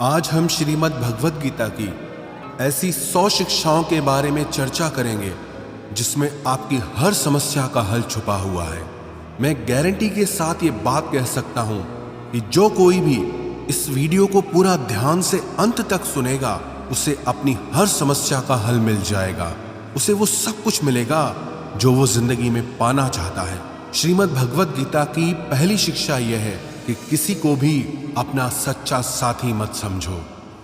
आज हम श्रीमद् भगवद गीता की ऐसी 100 शिक्षाओं के बारे में चर्चा करेंगे जिसमें आपकी हर समस्या का हल छुपा हुआ है। मैं गारंटी के साथ ये बात कह सकता हूं कि जो कोई भी इस वीडियो को पूरा ध्यान से अंत तक सुनेगा उसे अपनी हर समस्या का हल मिल जाएगा। उसे वो सब कुछ मिलेगा जो वो जिंदगी में पाना चाहता है। श्रीमद् भगवद गीता की पहली शिक्षा यह है कि किसी को भी अपना सच्चा साथी मत समझो।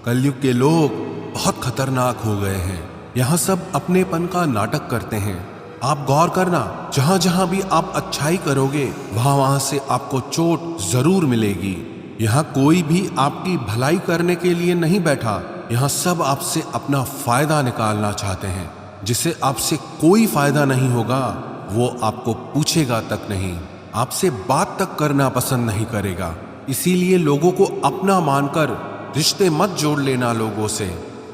कलयुग के लोग बहुत खतरनाक हो गए हैं। यहाँ सब अपनेपन का नाटक करते हैं। आप गौर करना, जहां जहां भी आप अच्छाई करोगे वहां वहां से आपको चोट जरूर मिलेगी। यहाँ कोई भी आपकी भलाई करने के लिए नहीं बैठा। यहाँ सब आपसे अपना फायदा निकालना चाहते हैं। जिसे आपसे कोई फायदा नहीं होगा वो आपको पूछेगा तक नहीं, आपसे बात तक करना पसंद नहीं करेगा। इसीलिए लोगों को अपना मानकर रिश्ते मत जोड़ लेना लोगों से।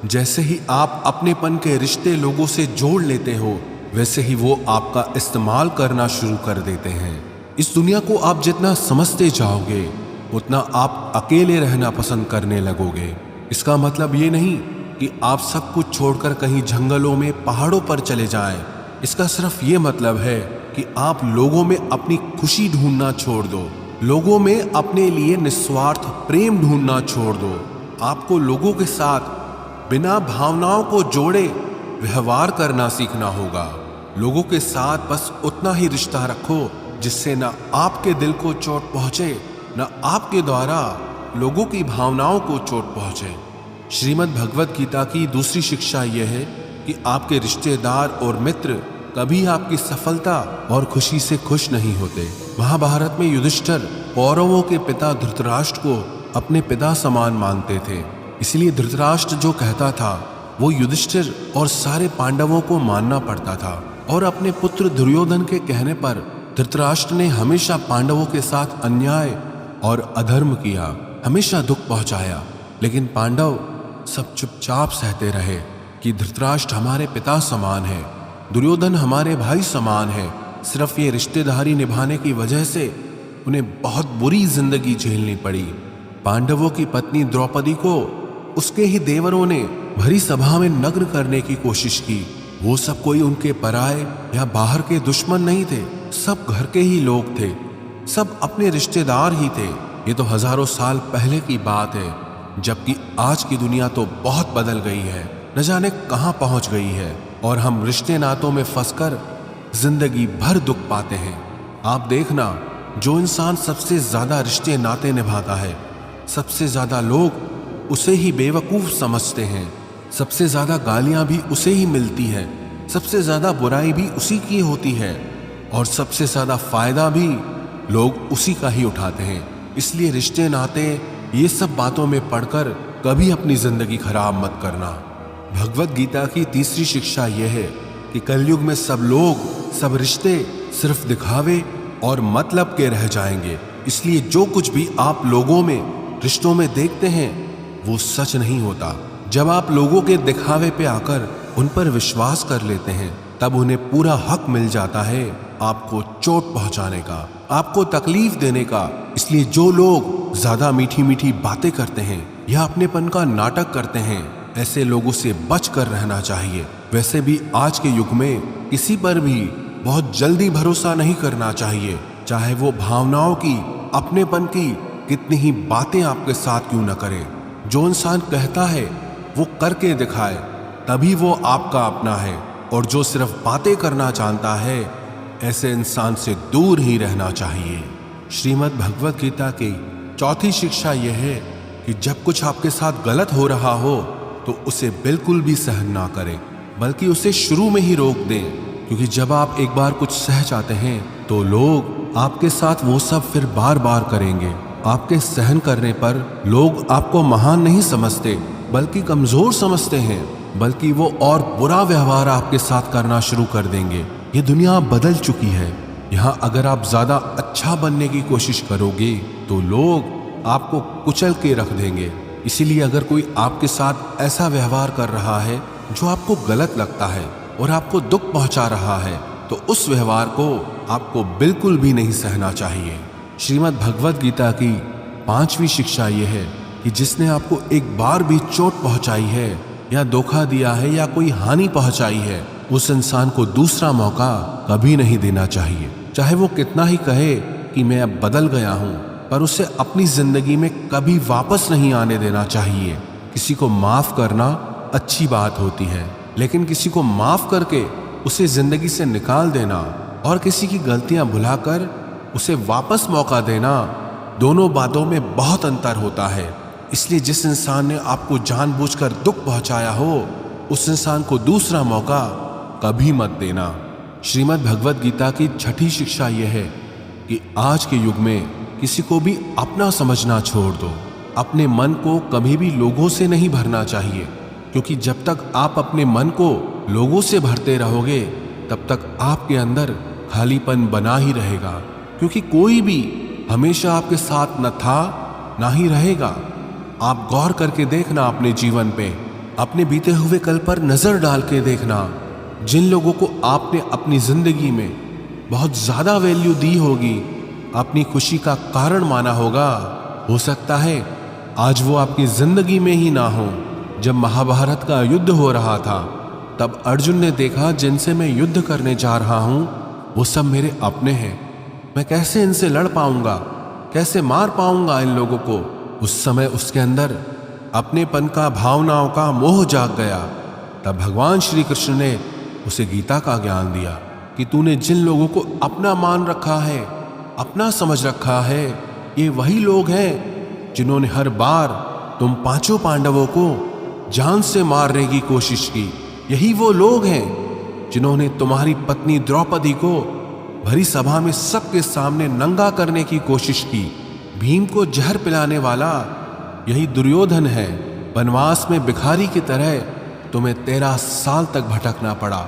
जैसे ही आप अपनेपन के रिश्ते लोगों से जोड़ लेते हो वैसे ही वो आपका इस्तेमाल करना शुरू कर देते हैं। इस दुनिया को आप जितना समझते जाओगे उतना आप अकेले रहना पसंद करने लगोगे। इसका मतलब ये नहीं कि आप सब कुछ छोड़कर कहीं जंगलों में पहाड़ों पर चले जाएं। इसका सिर्फ ये मतलब है कि आप लोगों में अपनी खुशी ढूंढना छोड़ दो, लोगों में अपने लिए निस्वार्थ प्रेम ढूंढना छोड़ दो। आपको लोगों के साथ बिना भावनाओं को जोड़े व्यवहार करना सीखना होगा। लोगों के साथ बस उतना ही रिश्ता रखो जिससे न आपके दिल को चोट पहुंचे न आपके द्वारा लोगों की भावनाओं को चोट पहुंचे। श्रीमद् भगवद गीता की दूसरी शिक्षा यह है कि आपके रिश्तेदार और मित्र कभी आपकी सफलता और खुशी से खुश नहीं होते। महाभारत में युधिष्ठिर कौरवों के पिता धृतराष्ट्र को अपने पिता समान मानते थे। इसलिए धृतराष्ट्र जो कहता था वो युधिष्ठिर और सारे पांडवों को मानना पड़ता था। और अपने पुत्र दुर्योधन के कहने पर धृतराष्ट्र ने हमेशा पांडवों के साथ अन्याय और अधर्म किया, हमेशा दुख पहुंचाया। लेकिन पांडव सब चुपचाप सहते रहे कि धृतराष्ट्र हमारे पिता समान है, दुर्योधन हमारे भाई समान है। सिर्फ ये रिश्तेदारी निभाने की वजह से उन्हें बहुत बुरी जिंदगी झेलनी पड़ी। पांडवों की पत्नी द्रौपदी को उसके ही देवरों ने भरी सभा में नग्न करने की कोशिश की। वो सब कोई उनके पराए या बाहर के दुश्मन नहीं थे, सब घर के ही लोग थे, सब अपने रिश्तेदार ही थे। ये तो हजारों साल पहले की बात है, जबकि आज की दुनिया तो बहुत बदल गई है, न जाने कहां पहुंच गई है। और हम रिश्ते नातों में फंसकर जिंदगी भर दुख पाते हैं। आप देखना, जो इंसान सबसे ज्यादा रिश्ते नाते निभाता है सबसे ज्यादा लोग उसे ही बेवकूफ समझते हैं, सबसे ज्यादा गालियां भी उसे ही मिलती है, सबसे ज्यादा बुराई भी उसी की होती है और सबसे ज्यादा फायदा भी लोग उसी का ही उठाते हैं। इसलिए रिश्ते नाते ये सब बातों में पढ़कर कभी अपनी जिंदगी खराब मत करना। भगवद गीता की तीसरी शिक्षा यह है कि कलयुग में सब लोग, सब रिश्ते सिर्फ दिखावे और मतलब के रह जाएंगे। इसलिए जो कुछ भी आप लोगों में, रिश्तों में देखते हैं वो सच नहीं होता। जब आप लोगों के दिखावे पे आकर उन पर विश्वास कर लेते हैं तब उन्हें पूरा हक मिल जाता है आपको चोट पहुंचाने का, आपको तकलीफ देने का। इसलिए जो लोग ज्यादा मीठी मीठी बातें करते हैं या अपनेपन का नाटक करते हैं, ऐसे लोगों से बच कर रहना चाहिए। वैसे भी आज के युग में किसी पर भी बहुत जल्दी भरोसा नहीं करना चाहिए, चाहे वो भावनाओं की, अपनेपन की कितनी ही बातें आपके साथ क्यों न करे। जो इंसान कहता है वो करके दिखाए तभी वो आपका अपना है, और जो सिर्फ बातें करना जानता है ऐसे इंसान से दूर ही रहना चाहिए। श्रीमद् भगवद गीता की चौथी शिक्षा यह है कि जब कुछ आपके साथ गलत हो रहा हो तो उसे बिल्कुल भी सहन ना करें, बल्कि उसे शुरू में ही रोक दें। क्योंकि जब आप एक बार कुछ सह जाते हैं तो लोग आपके साथ वो सब फिर बार बार करेंगे। आपके सहन करने पर लोग आपको महान नहीं समझते बल्कि कमजोर समझते हैं, बल्कि वो और बुरा व्यवहार आपके साथ करना शुरू कर देंगे। ये दुनिया बदल चुकी है। यहाँ अगर आप ज्यादा अच्छा बनने की कोशिश करोगे तो लोग आपको कुचल के रख देंगे। इसीलिए अगर कोई आपके साथ ऐसा व्यवहार कर रहा है जो आपको गलत लगता है और आपको दुख पहुंचा रहा है तो उस व्यवहार को आपको बिल्कुल भी नहीं सहना चाहिए। श्रीमद् भगवद गीता की पांचवी शिक्षा यह है कि कि जिसने आपको एक बार भी चोट पहुंचाई है या धोखा दिया है या कोई हानि पहुंचाई है, उस इंसान को दूसरा मौका कभी नहीं देना चाहिए। चाहे वो कितना ही कहे कि मैं अब बदल गया हूं, पर उसे अपनी जिंदगी में कभी वापस नहीं आने देना चाहिए। किसी को माफ करना अच्छी बात होती है, लेकिन किसी को माफ करके उसे जिंदगी से निकाल देना और किसी की गलतियां भुलाकर उसे वापस मौका देना, दोनों बातों में बहुत अंतर होता है। इसलिए जिस इंसान ने आपको जानबूझकर दुख पहुंचाया हो, उस इंसान को दूसरा मौका कभी मत देना। श्रीमद् भगवद गीता की छठी शिक्षा यह है कि आज के युग में किसी को भी अपना समझना छोड़ दो। अपने मन को कभी भी लोगों से नहीं भरना चाहिए, क्योंकि जब तक आप अपने मन को लोगों से भरते रहोगे तब तक आपके अंदर खालीपन बना ही रहेगा, क्योंकि कोई भी हमेशा आपके साथ न था ना ही रहेगा। आप गौर करके देखना अपने जीवन पे, अपने बीते हुए कल पर नजर डाल के देखना। जिन लोगों को आपने अपनी जिंदगी में बहुत ज्यादा वैल्यू दी होगी, अपनी खुशी का कारण माना होगा, हो सकता है आज वो आपकी जिंदगी में ही ना हो। जब महाभारत का युद्ध हो रहा था, तब अर्जुन ने देखा जिनसे मैं युद्ध करने जा रहा हूं वो सब मेरे अपने हैं, मैं कैसे इनसे लड़ पाऊंगा, कैसे मार पाऊंगा इन लोगों को। उस समय उसके अंदर अपनेपन का, भावनाओं का मोह जाग गया। तब भगवान श्री कृष्ण ने उसे गीता का ज्ञान दिया कि तूने जिन लोगों को अपना मान रखा है, अपना समझ रखा है, ये वही लोग हैं जिन्होंने हर बार तुम पांचों पांडवों को जान से मारने की कोशिश की। यही वो लोग हैं जिन्होंने तुम्हारी पत्नी द्रौपदी को भरी सभा में सबके सामने नंगा करने की कोशिश की। भीम को जहर पिलाने वाला यही दुर्योधन है। वनवास में भिखारी की तरह तुम्हें 13 साल तक भटकना पड़ा,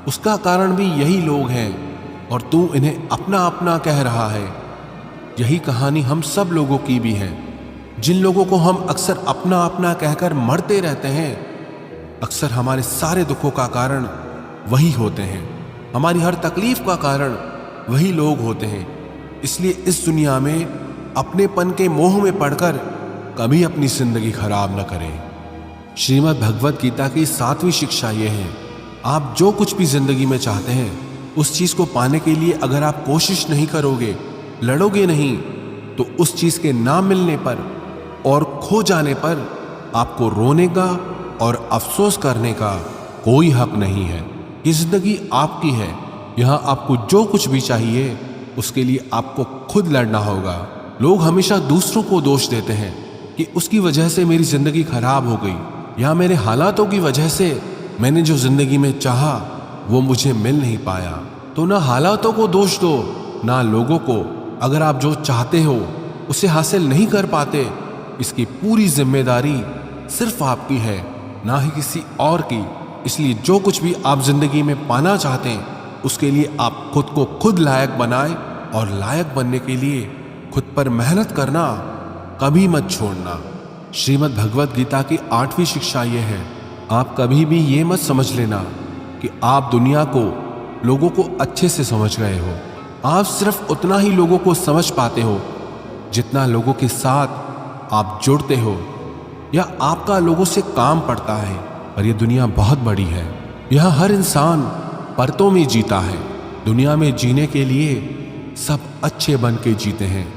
उसका कारण भी यही लोग हैं, और तू इन्हें अपना अपना कह रहा है। यही कहानी हम सब लोगों की भी है। जिन लोगों को हम अक्सर अपना अपना कहकर मरते रहते हैं, अक्सर हमारे सारे दुखों का कारण वही होते हैं, हमारी हर तकलीफ का कारण वही लोग होते हैं। इसलिए इस दुनिया में अपनेपन के मोह में पड़कर कभी अपनी जिंदगी खराब न करें। श्रीमद् भगवद गीता की 7वीं शिक्षा यह है, आप जो कुछ भी जिंदगी में चाहते हैं, उस चीज को पाने के लिए अगर आप कोशिश नहीं करोगे, लड़ोगे नहीं, तो उस चीज के ना मिलने पर और खो जाने पर आपको रोने का और अफसोस करने का कोई हक नहीं है। ये जिंदगी आपकी है। यहां आपको जो कुछ भी चाहिए उसके लिए आपको खुद लड़ना होगा। लोग हमेशा दूसरों को दोष देते हैं कि उसकी वजह से मेरी जिंदगी खराब हो गई, या मेरे हालातों की वजह से मैंने जो जिंदगी में चाहा वो मुझे मिल नहीं पाया। तो ना हालातों को दोष दो, ना लोगों को। अगर आप जो चाहते हो उसे हासिल नहीं कर पाते, इसकी पूरी जिम्मेदारी सिर्फ आपकी है, ना ही किसी और की। इसलिए जो कुछ भी आप जिंदगी में पाना चाहते हैं, उसके लिए आप खुद को खुद लायक बनाएं, और लायक बनने के लिए खुद पर मेहनत करना कभी मत छोड़ना। श्रीमद् भगवद गीता की 8वीं शिक्षा यह है, आप कभी भी ये मत समझ लेना कि आप दुनिया को, लोगों को अच्छे से समझ गए हो। आप सिर्फ उतना ही लोगों को समझ पाते हो जितना लोगों के साथ आप जुड़ते हो या आपका लोगों से काम पड़ता है। पर यह दुनिया बहुत बड़ी है, यहाँ हर इंसान परतों में जीता है। दुनिया में जीने के लिए सब अच्छे बन के जीते हैं।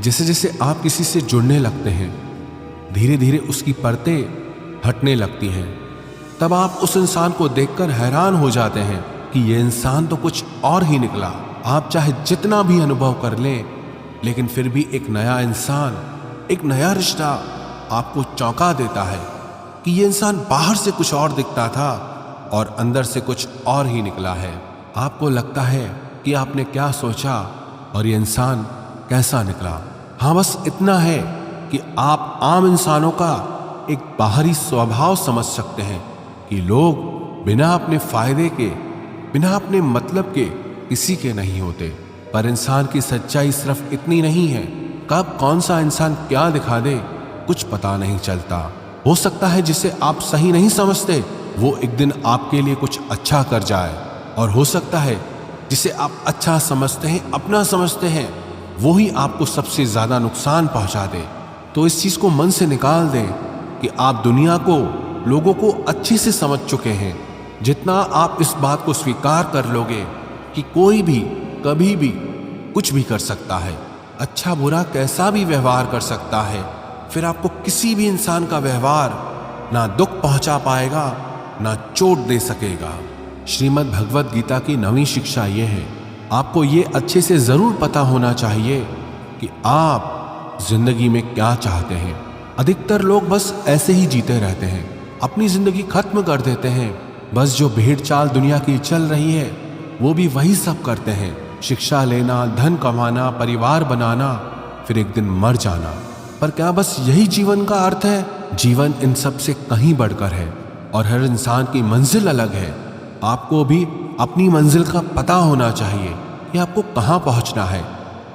जैसे जैसे आप किसी से जुड़ने लगते हैं, धीरे धीरे उसकी परतें हटने लगती हैं। तब आप उस इंसान को देखकर हैरान हो जाते हैं कि यह इंसान तो कुछ और ही निकला। आप चाहे जितना भी अनुभव कर लें, लेकिन फिर भी एक नया इंसान, एक नया रिश्ता आपको चौंका देता है कि यह इंसान बाहर से कुछ और दिखता था और अंदर से कुछ और ही निकला है। आपको लगता है कि आपने क्या सोचा और यह इंसान कैसा निकला। हाँ, बस इतना है कि आप आम इंसानों का एक बाहरी स्वभाव समझ सकते हैं कि लोग बिना अपने फायदे के, बिना अपने मतलब के किसी के नहीं होते। पर इंसान की सच्चाई सिर्फ इतनी नहीं है, कब कौन सा इंसान क्या दिखा दे कुछ पता नहीं चलता। हो सकता है जिसे आप सही नहीं समझते वो एक दिन आपके लिए कुछ अच्छा कर जाए, और हो सकता है जिसे आप अच्छा समझते हैं, अपना समझते हैं, वो ही आपको सबसे ज्यादा नुकसान पहुंचा दे। तो इस चीज को मन से निकाल दें कि आप दुनिया को, लोगों को अच्छे से समझ चुके हैं। जितना आप इस बात को स्वीकार कर लोगे कि कोई भी कभी भी कुछ भी कर सकता है, अच्छा बुरा कैसा भी व्यवहार कर सकता है, फिर आपको किसी भी इंसान का व्यवहार ना दुख पहुंचा पाएगा ना चोट दे सकेगा। श्रीमद् भगवद गीता की 9वीं शिक्षा यह है, आपको ये अच्छे से जरूर पता होना चाहिए कि आप जिंदगी में क्या चाहते हैं। अधिकतर लोग बस ऐसे ही जीते रहते हैं, अपनी जिंदगी खत्म कर देते हैं। बस जो भेड़ चाल दुनिया की चल रही है वो भी वही सब करते हैं, शिक्षा लेना, धन कमाना, परिवार बनाना, फिर एक दिन मर जाना। पर क्या बस यही जीवन का अर्थ है? जीवन इन सब से कहीं बढ़कर है और हर इंसान की मंजिल अलग है। आपको भी अपनी मंजिल का पता होना चाहिए कि आपको कहाँ पहुँचना है।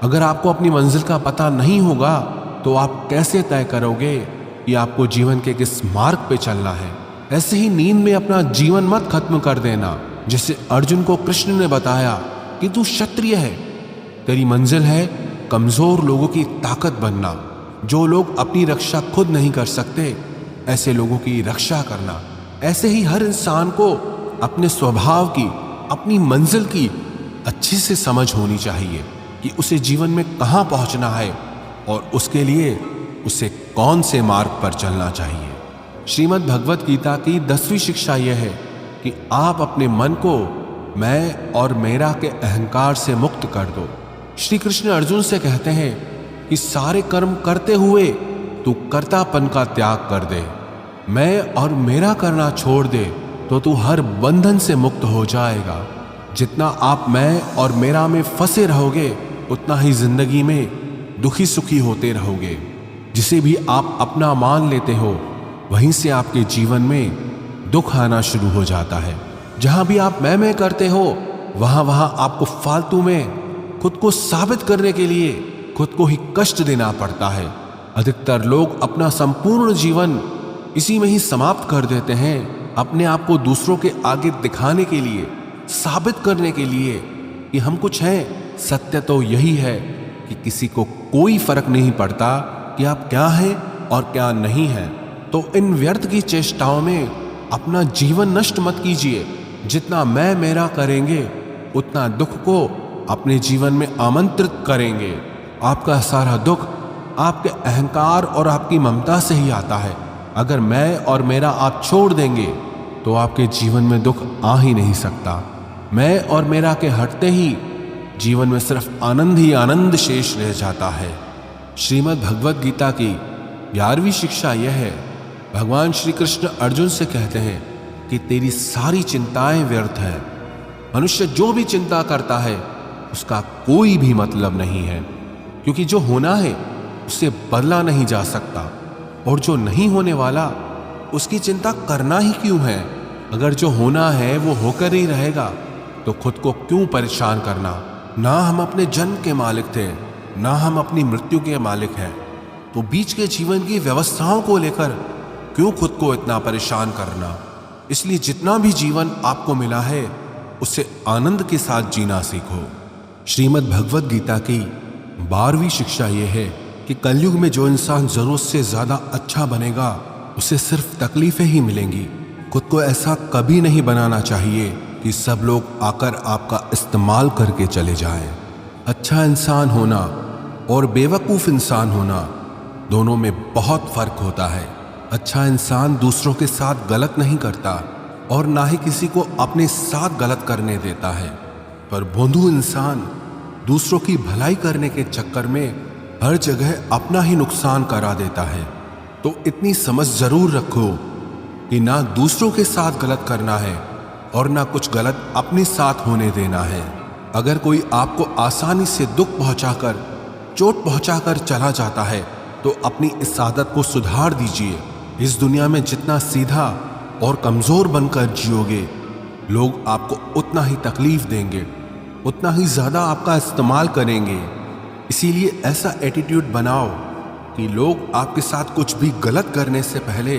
अगर आपको अपनी मंजिल का पता नहीं होगा तो आप कैसे तय करोगे कि आपको जीवन के किस मार्ग पे चलना है? ऐसे ही नींद में अपना जीवन मत खत्म कर देना। जैसे अर्जुन को कृष्ण ने बताया कि तू क्षत्रिय है, तेरी मंजिल है कमजोर लोगों की ताकत बनना। जो लोग अपनी रक्षा खुद नहीं कर सकते, ऐसे लोगों की रक्षा करना। ऐसे ही हर इंसान को अपने स्वभाव की, अपनी मंजिल की अच्छे से समझ होनी चाहिए कि उसे जीवन में कहाँ पहुँचना है और उसके लिए उसे कौन से मार्ग पर चलना चाहिए। श्रीमद् भगवद गीता की 10वीं शिक्षा यह है कि आप अपने मन को मैं और मेरा के अहंकार से मुक्त कर दो। श्री कृष्ण अर्जुन से कहते हैं कि सारे कर्म करते हुए तू कर्तापन का त्याग कर दे, मैं और मेरा करना छोड़ दे तो तू हर बंधन से मुक्त हो जाएगा। जितना आप मैं और मेरा में फंसे रहोगे उतना ही जिंदगी में दुखी सुखी होते रहोगे। जिसे भी आप अपना मान लेते हो वहीं से आपके जीवन में दुख आना शुरू हो जाता है। जहां भी आप मैं करते हो वहां आपको फालतू में खुद को साबित करने के लिए खुद को ही कष्ट देना पड़ता है। अधिकतर लोग अपना संपूर्ण जीवन इसी में ही समाप्त कर देते हैं, अपने आप को दूसरों के आगे दिखाने के लिए, साबित करने के लिए कि हम कुछ हैं। सत्य तो यही है कि किसी को कोई फर्क नहीं पड़ता कि आप क्या हैं और क्या नहीं हैं। तो इन व्यर्थ की चेष्टाओं में अपना जीवन नष्ट मत कीजिए। जितना मैं मेरा करेंगे उतना दुख को अपने जीवन में आमंत्रित करेंगे। आपका सारा दुख आपके अहंकार और आपकी ममता से ही आता है। अगर मैं और मेरा आप छोड़ देंगे तो आपके जीवन में दुख आ ही नहीं सकता। मैं और मेरा के हटते ही जीवन में सिर्फ आनंद ही आनंद शेष रह जाता है। श्रीमद् भगवद गीता की 11वीं शिक्षा यह है, भगवान श्री कृष्ण अर्जुन से कहते हैं कि तेरी सारी चिंताएं व्यर्थ है। मनुष्य जो भी चिंता करता है उसका कोई भी मतलब नहीं है, क्योंकि जो होना है उससे बदला नहीं जा सकता और जो नहीं होने वाला उसकी चिंता करना ही क्यों है। अगर जो होना है वो होकर ही रहेगा तो खुद को क्यों परेशान करना। ना हम अपने जन्म के मालिक थे, ना हम अपनी मृत्यु के मालिक हैं, तो बीच के जीवन की व्यवस्थाओं को लेकर क्यों खुद को इतना परेशान करना। इसलिए जितना भी जीवन आपको मिला है उसे आनंद के साथ जीना सीखो। श्रीमद् भगवद गीता की 12वीं शिक्षा यह है कि कलयुग में जो इंसान जरूरत से ज्यादा अच्छा बनेगा उसे सिर्फ तकलीफें ही मिलेंगी। खुद को ऐसा कभी नहीं बनाना चाहिए कि सब लोग आकर आपका इस्तेमाल करके चले जाएं। अच्छा इंसान होना और बेवकूफ़ इंसान होना दोनों में बहुत फर्क होता है। अच्छा इंसान दूसरों के साथ गलत नहीं करता और ना ही किसी को अपने साथ गलत करने देता है, पर भोंदू इंसान दूसरों की भलाई करने के चक्कर में हर जगह अपना ही नुकसान करा देता है। तो इतनी समझ जरूर रखो कि ना दूसरों के साथ गलत करना है और ना कुछ गलत अपने साथ होने देना है। अगर कोई आपको आसानी से दुख पहुंचाकर, चोट पहुंचाकर चला जाता है तो अपनी इस आदत को सुधार दीजिए। इस दुनिया में जितना सीधा और कमजोर बनकर जियोगे, लोग आपको उतना ही तकलीफ देंगे, उतना ही ज्यादा आपका इस्तेमाल करेंगे। इसीलिए ऐसा एटीट्यूड बनाओ कि लोग आपके साथ कुछ भी गलत करने से पहले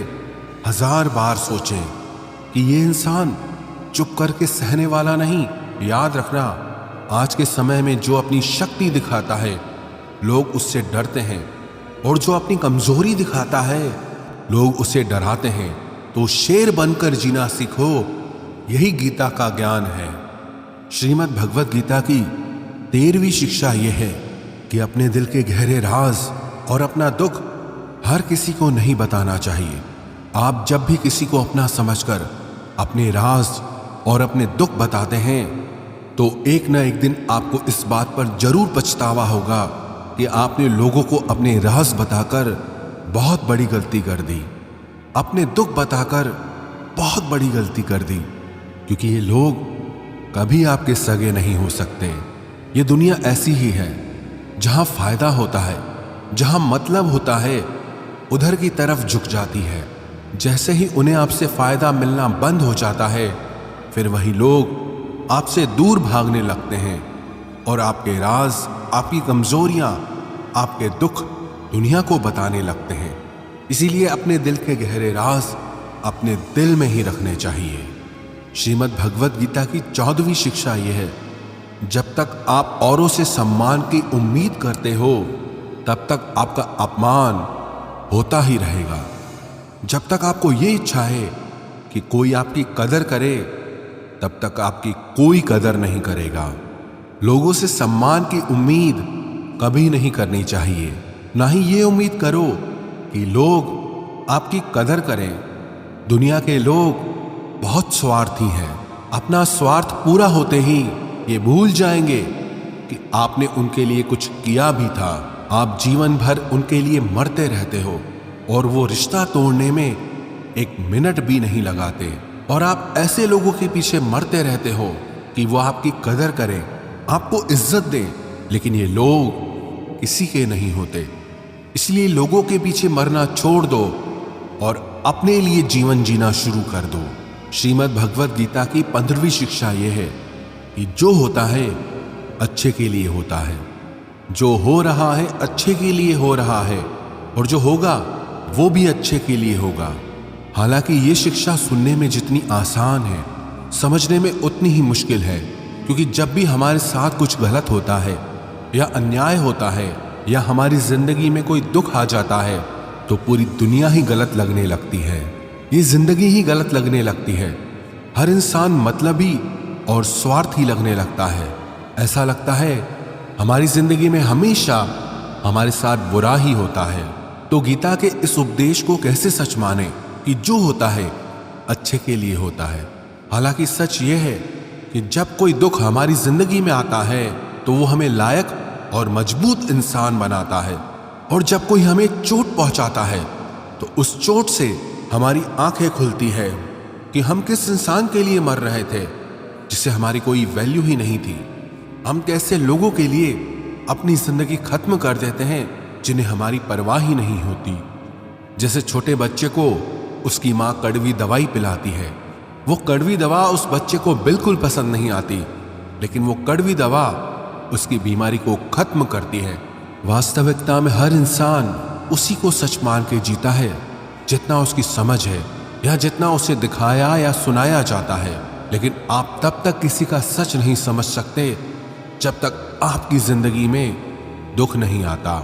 1000 बार सोचें कि ये इंसान चुप करके सहने वाला नहीं। याद रखना, आज के समय में जो अपनी शक्ति दिखाता है लोग उससे डरते हैं, और जो अपनी कमजोरी दिखाता है लोग उसे डराते हैं। तो शेर बनकर जीना सीखो, यही गीता का ज्ञान है। श्रीमद् भगवत गीता की 13वीं शिक्षा यह है कि अपने दिल के गहरे राज और अपना दुख हर किसी को नहीं बताना चाहिए। आप जब भी किसी को अपना समझकर अपने राज और अपने दुख बताते हैं तो एक ना एक दिन आपको इस बात पर जरूर पछतावा होगा कि आपने लोगों को अपने राज बताकर बहुत बड़ी गलती कर दी, अपने दुख बताकर बहुत बड़ी गलती कर दी, क्योंकि ये लोग कभी आपके सगे नहीं हो सकते। ये दुनिया ऐसी ही है, जहां फायदा होता है, जहां मतलब होता है, उधर की तरफ झुक जाती है। जैसे ही उन्हें आपसे फायदा मिलना बंद हो जाता है, फिर वही लोग आपसे दूर भागने लगते हैं और आपके राज, आपकी कमजोरियां, आपके दुख दुनिया को बताने लगते हैं। इसीलिए अपने दिल के गहरे राज अपने दिल में ही रखने चाहिए। श्रीमद् भगवत गीता की 14वीं शिक्षा यह है, जब तक आप औरों से सम्मान की उम्मीद करते हो तब तक आपका अपमान होता ही रहेगा। जब तक आपको ये इच्छा है कि कोई आपकी कदर करे तब तक आपकी कोई कदर नहीं करेगा। लोगों से सम्मान की उम्मीद कभी नहीं करनी चाहिए। ना ही ये उम्मीद करो कि लोग आपकी कदर करें। दुनिया के लोग बहुत स्वार्थी हैं। अपना स्वार्थ पूरा होते ही ये भूल जाएंगे कि आपने उनके लिए कुछ किया भी था। आप जीवन भर उनके लिए मरते रहते हो और वो रिश्ता तोड़ने में एक मिनट भी नहीं लगाते। और आप ऐसे लोगों के पीछे मरते रहते हो कि वो आपकी कदर करें, आपको इज्जत दें, लेकिन ये लोग किसी के नहीं होते। इसलिए लोगों के पीछे मरना छोड़ दो और अपने लिए जीवन जीना शुरू कर दो। श्रीमद् भगवत गीता की 15वीं शिक्षा यह है कि जो होता है अच्छे के लिए होता है, जो हो रहा है अच्छे के लिए हो रहा है, और जो होगा वो भी अच्छे के लिए होगा। हालांकि ये शिक्षा सुनने में जितनी आसान है, समझने में उतनी ही मुश्किल है, क्योंकि जब भी हमारे साथ कुछ गलत होता है या अन्याय होता है या हमारी जिंदगी में कोई दुख आ जाता है तो पूरी दुनिया ही गलत लगने लगती है। ये जिंदगी ही गलत लगने लगती है। हर इंसान मतलबी और स्वार्थी लगने लगता है। ऐसा लगता है हमारी जिंदगी में हमेशा हमारे साथ बुरा ही होता है। तो गीता के इस उपदेश को कैसे सच माने कि जो होता है अच्छे के लिए होता है। हालांकि सच ये है कि जब कोई दुख हमारी जिंदगी में आता है तो वो हमें लायक और मजबूत इंसान बनाता है, और जब कोई हमें चोट पहुंचाता है तो उस चोट से हमारी आंखें खुलती है कि हम किस इंसान के लिए मर रहे थे जिससे हमारी कोई वैल्यू ही नहीं थी। हम कैसे लोगों के लिए अपनी जिंदगी खत्म कर देते हैं जिन्हें हमारी परवाह ही नहीं होती। जैसे छोटे बच्चे को उसकी माँ कड़वी दवाई पिलाती है, वो कड़वी दवा उस बच्चे को बिल्कुल पसंद नहीं आती, लेकिन वो कड़वी दवा उसकी बीमारी को खत्म करती है। वास्तविकता में हर इंसान उसी को सच मान के जीता है जितना उसकी समझ है या जितना उसे दिखाया या सुनाया जाता है। लेकिन आप तब तक किसी का सच नहीं समझ सकते जब तक आपकी जिंदगी में दुख नहीं आता,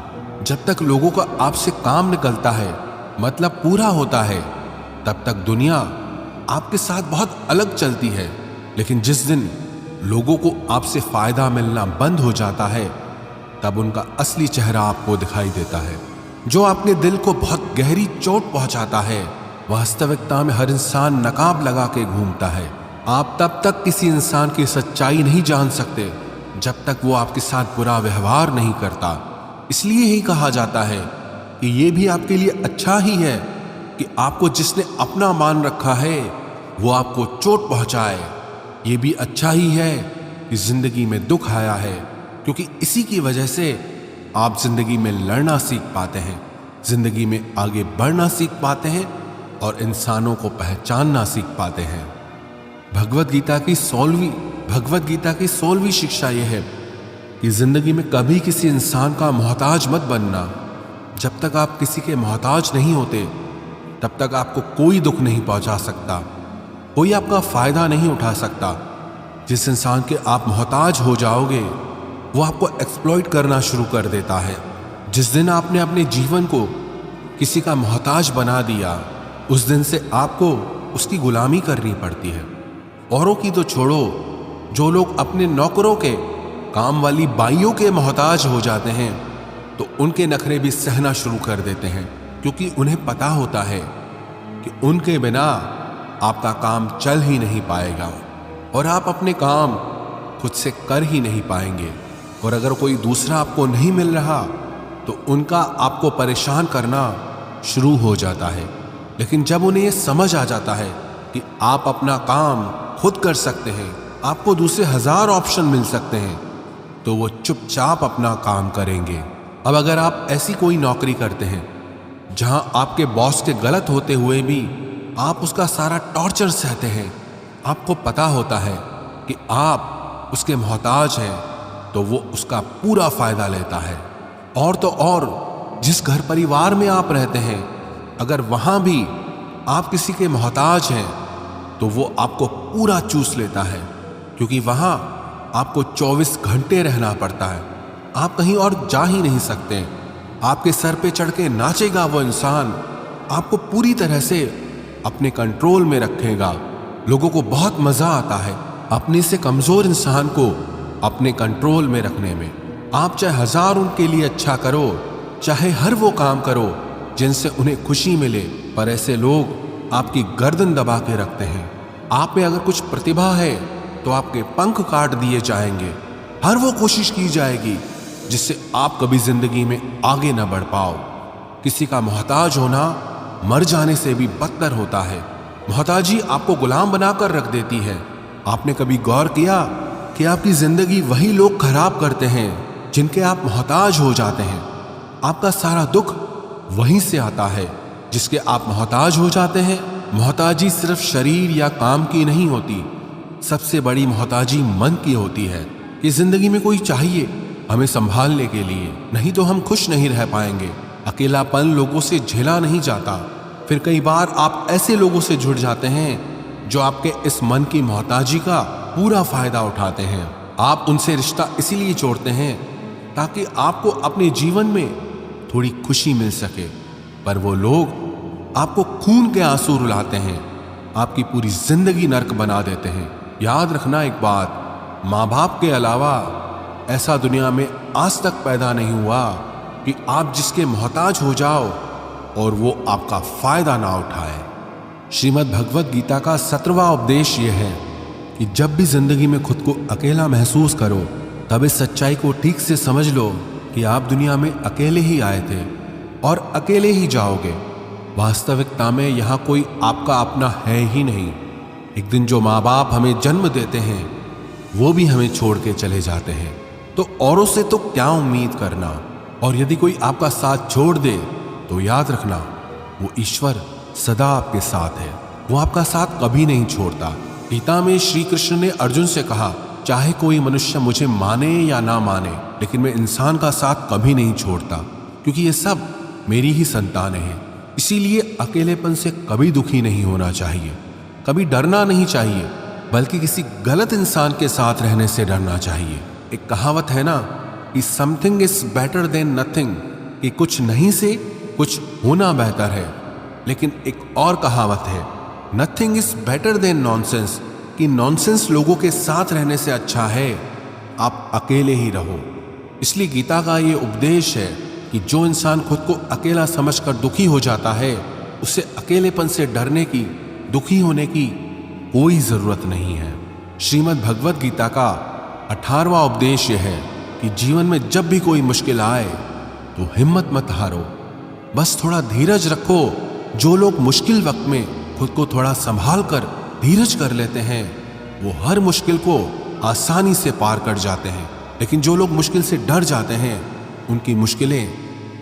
जब तक लोगों का आपसे काम निकलता है, मतलब पूरा होता है, तब तक दुनिया आपके साथ बहुत अलग चलती है। लेकिन जिस दिन लोगों को आपसे फायदा मिलना बंद हो जाता है तब उनका असली चेहरा आपको दिखाई देता है। जो आपके दिल को बहुत गहरी चोट पहुंचाता है, वास्तविकता में हर इंसान नकाब लगा के घूमता है। आप तब तक किसी इंसान की सच्चाई नहीं जान सकते जब तक वो आपके साथ बुरा व्यवहार नहीं करता। इसलिए ही कहा जाता है कि ये भी आपके लिए अच्छा ही है कि आपको जिसने अपना मान रखा है वो आपको चोट पहुंचाए। ये भी अच्छा ही है कि जिंदगी में दुख आया है, क्योंकि इसी की वजह से आप जिंदगी में लड़ना सीख पाते हैं, जिंदगी में आगे बढ़ना सीख पाते हैं और इंसानों को पहचानना सीख पाते हैं। भगवत गीता की 16वीं शिक्षा यह है कि जिंदगी में कभी किसी इंसान का मोहताज मत बनना। जब तक आप किसी के मोहताज नहीं होते तब तक आपको कोई दुख नहीं पहुंचा सकता, कोई आपका फायदा नहीं उठा सकता। जिस इंसान के आप मोहताज हो जाओगे वो आपको एक्सप्लॉइट करना शुरू कर देता है, जिस दिन आपने अपने जीवन को किसी का मोहताज बना दिया, उस दिन से आपको उसकी गुलामी करनी पड़ती है। औरों की तो छोड़ो, जो लोग अपने नौकरों के, काम वाली बाइयों के मोहताज हो जाते हैं तो उनके नखरे भी सहना शुरू कर देते हैं, क्योंकि उन्हें पता होता है कि उनके बिना आपका काम चल ही नहीं पाएगा और आप अपने काम खुद से कर ही नहीं पाएंगे। और अगर कोई दूसरा आपको नहीं मिल रहा तो उनका आपको परेशान करना शुरू हो जाता है। लेकिन जब उन्हें यह समझ आ जाता है कि आप अपना काम खुद कर सकते हैं, आपको दूसरे 1000 ऑप्शन मिल सकते हैं, तो वो चुपचाप अपना काम करेंगे। अब अगर आप ऐसी कोई नौकरी करते हैं जहां आपके बॉस के गलत होते हुए भी आप उसका सारा टॉर्चर सहते हैं, आपको पता होता है कि आप उसके मोहताज हैं, तो वो उसका पूरा फायदा लेता है। और तो और जिस घर परिवार में आप रहते हैं, अगर वहां भी आप किसी के मोहताज हैं तो वो आपको पूरा चूस लेता है, क्योंकि वहां आपको 24 घंटे रहना पड़ता है। आप कहीं और जा ही नहीं सकते। आपके सर पे चढ़ के नाचेगा वो इंसान, आपको पूरी तरह से अपने कंट्रोल में रखेगा। लोगों को बहुत मजा आता है अपने से कमजोर इंसान को अपने कंट्रोल में रखने में। आप चाहे 1000 उनके लिए अच्छा करो, चाहे हर वो काम करो जिनसे उन्हें खुशी मिले, पर ऐसे लोग आपकी गर्दन दबा के रखते हैं। आप में अगर कुछ प्रतिभा है तो आपके पंख काट दिए जाएंगे। हर वो कोशिश की जाएगी जिससे आप कभी जिंदगी में आगे न बढ़ पाओ। किसी का मोहताज होना मर जाने से भी बदतर होता है। मोहताजी आपको गुलाम बनाकर रख देती है। आपने कभी गौर किया कि आपकी जिंदगी वही लोग खराब करते हैं जिनके आप मोहताज हो जाते हैं। आपका सारा दुख वहीं से आता है जिसके आप मोहताज हो जाते हैं। मोहताजी सिर्फ शरीर या काम की नहीं होती, सबसे बड़ी मोहताजी मन की होती है कि जिंदगी में कोई चाहिए हमें संभालने के लिए, नहीं तो हम खुश नहीं रह पाएंगे। अकेलापन लोगों से झेला नहीं जाता। फिर कई बार आप ऐसे लोगों से जुड़ जाते हैं जो आपके इस मन की मोहताजी का पूरा फायदा उठाते हैं। आप उनसे रिश्ता इसीलिए जोड़ते हैं ताकि आपको अपने जीवन में थोड़ी खुशी मिल सके, पर वो लोग आपको खून के आंसू रुलाते हैं, आपकी पूरी जिंदगी नर्क बना देते हैं। याद रखना एक बात, माँ बाप के अलावा ऐसा दुनिया में आज तक पैदा नहीं हुआ कि आप जिसके मोहताज हो जाओ और वो आपका फायदा ना उठाए। श्रीमद् भगवत गीता का 17वां उपदेश यह है कि जब भी जिंदगी में खुद को अकेला महसूस करो, तब इस सच्चाई को ठीक से समझ लो कि आप दुनिया में अकेले ही आए थे और अकेले ही जाओगे। वास्तविकता में यहाँ कोई आपका अपना है ही नहीं। एक दिन जो माँ बाप हमें जन्म देते हैं वो भी हमें छोड़ के चले जाते हैं, तो औरों से तो क्या उम्मीद करना। और यदि कोई आपका साथ छोड़ दे तो याद रखना वो ईश्वर सदा आपके साथ है, वो आपका साथ कभी नहीं छोड़ता। गीता में श्री कृष्ण ने अर्जुन से कहा, चाहे कोई मनुष्य मुझे माने या ना माने, लेकिन मैं इंसान का साथ कभी नहीं छोड़ता, क्योंकि ये सब मेरी ही संतानें हैं। इसीलिए अकेलेपन से कभी दुखी नहीं होना चाहिए, कभी डरना नहीं चाहिए, बल्कि किसी गलत इंसान के साथ रहने से डरना चाहिए। एक कहावत है ना कि something is better than nothing, कि कुछ नहीं से कुछ होना बेहतर है। लेकिन एक और कहावत है, nothing is better than nonsense, कि नॉनसेंस लोगों के साथ रहने से अच्छा है आप अकेले ही रहो। इसलिए गीता का ये उपदेश है कि जो इंसान खुद को अकेला समझकर दुखी हो जाता है, उसे अकेलेपन से डरने की, दुखी होने की कोई जरूरत नहीं है। श्रीमद् भगवत गीता का 18वां उपदेश यह है कि जीवन में जब भी कोई मुश्किल आए तो हिम्मत मत हारो, बस थोड़ा धीरज रखो। जो लोग मुश्किल वक्त में खुद को थोड़ा संभाल कर धीरज कर लेते हैं, वो हर मुश्किल को आसानी से पार कर जाते हैं। लेकिन जो लोग मुश्किल से डर जाते हैं, उनकी मुश्किलें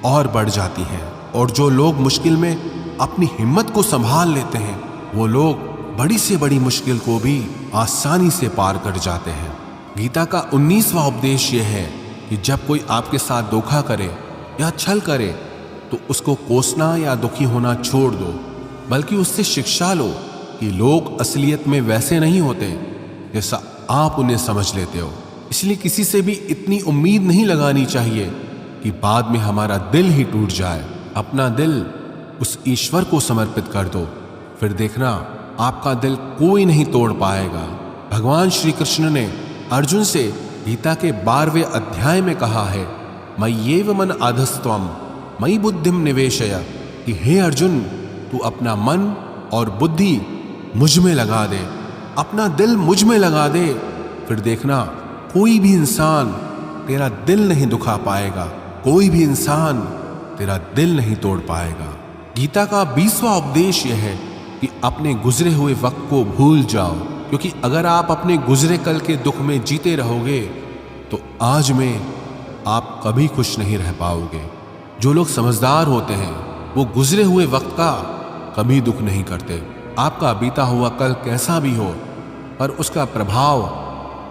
और बढ़ जाती हैं। और जो लोग मुश्किल में अपनी हिम्मत को संभाल लेते हैं, वो लोग बड़ी से बड़ी मुश्किल को भी आसानी से पार कर जाते हैं। गीता का 19वां उपदेश यह है कि जब कोई आपके साथ धोखा करे या छल करे तो उसको कोसना या दुखी होना छोड़ दो, बल्कि उससे शिक्षा लो कि लोग असलियत में वैसे नहीं होते जैसा आप उन्हें समझ लेते हो। इसलिए किसी से भी इतनी उम्मीद नहीं लगानी चाहिए कि बाद में हमारा दिल ही टूट जाए। अपना दिल उस ईश्वर को समर्पित कर दो, फिर देखना आपका दिल कोई नहीं तोड़ पाएगा। भगवान श्री कृष्ण ने अर्जुन से गीता के 12वें अध्याय में कहा है, मय्येव मन आधस्त्वम मयि बुद्धिम निवेशय, कि हे अर्जुन, तू अपना मन और बुद्धि मुझ में लगा दे, अपना दिल मुझ में लगा दे, फिर देखना कोई भी इंसान तेरा दिल नहीं दुखा पाएगा, कोई भी इंसान तेरा दिल नहीं तोड़ पाएगा। गीता का 20वां उपदेश यह है कि अपने गुजरे हुए वक्त को भूल जाओ, क्योंकि अगर आप अपने गुजरे कल के दुख में जीते रहोगे तो आज में आप कभी खुश नहीं रह पाओगे। जो लोग समझदार होते हैं वो गुजरे हुए वक्त का कभी दुख नहीं करते। आपका बीता हुआ कल कैसा भी हो, पर उसका प्रभाव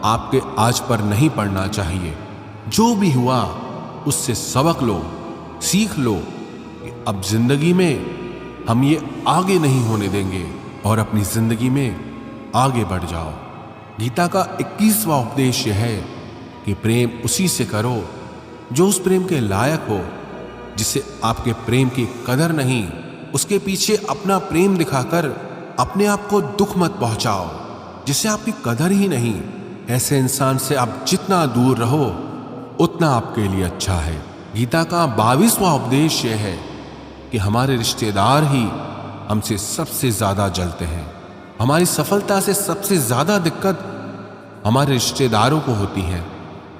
आपके आज पर नहीं पड़ना चाहिए। जो भी हुआ उससे सबक लो, सीख लो कि अब जिंदगी में हम ये आगे नहीं होने देंगे और अपनी जिंदगी में आगे बढ़ जाओ। गीता का 21वां उपदेश यह है कि प्रेम उसी से करो जो उस प्रेम के लायक हो, जिसे आपके प्रेम की कदर नहीं, उसके पीछे अपना प्रेम दिखाकर अपने आप को दुख मत पहुंचाओ, जिसे आपकी कदर ही नहीं। ऐसे इंसान से आप जितना दूर रहो उतना आपके लिए अच्छा है। गीता का 22वां उपदेश यह है कि हमारे रिश्तेदार ही हमसे सबसे ज्यादा जलते हैं। हमारी सफलता से सबसे ज्यादा दिक्कत हमारे रिश्तेदारों को होती है।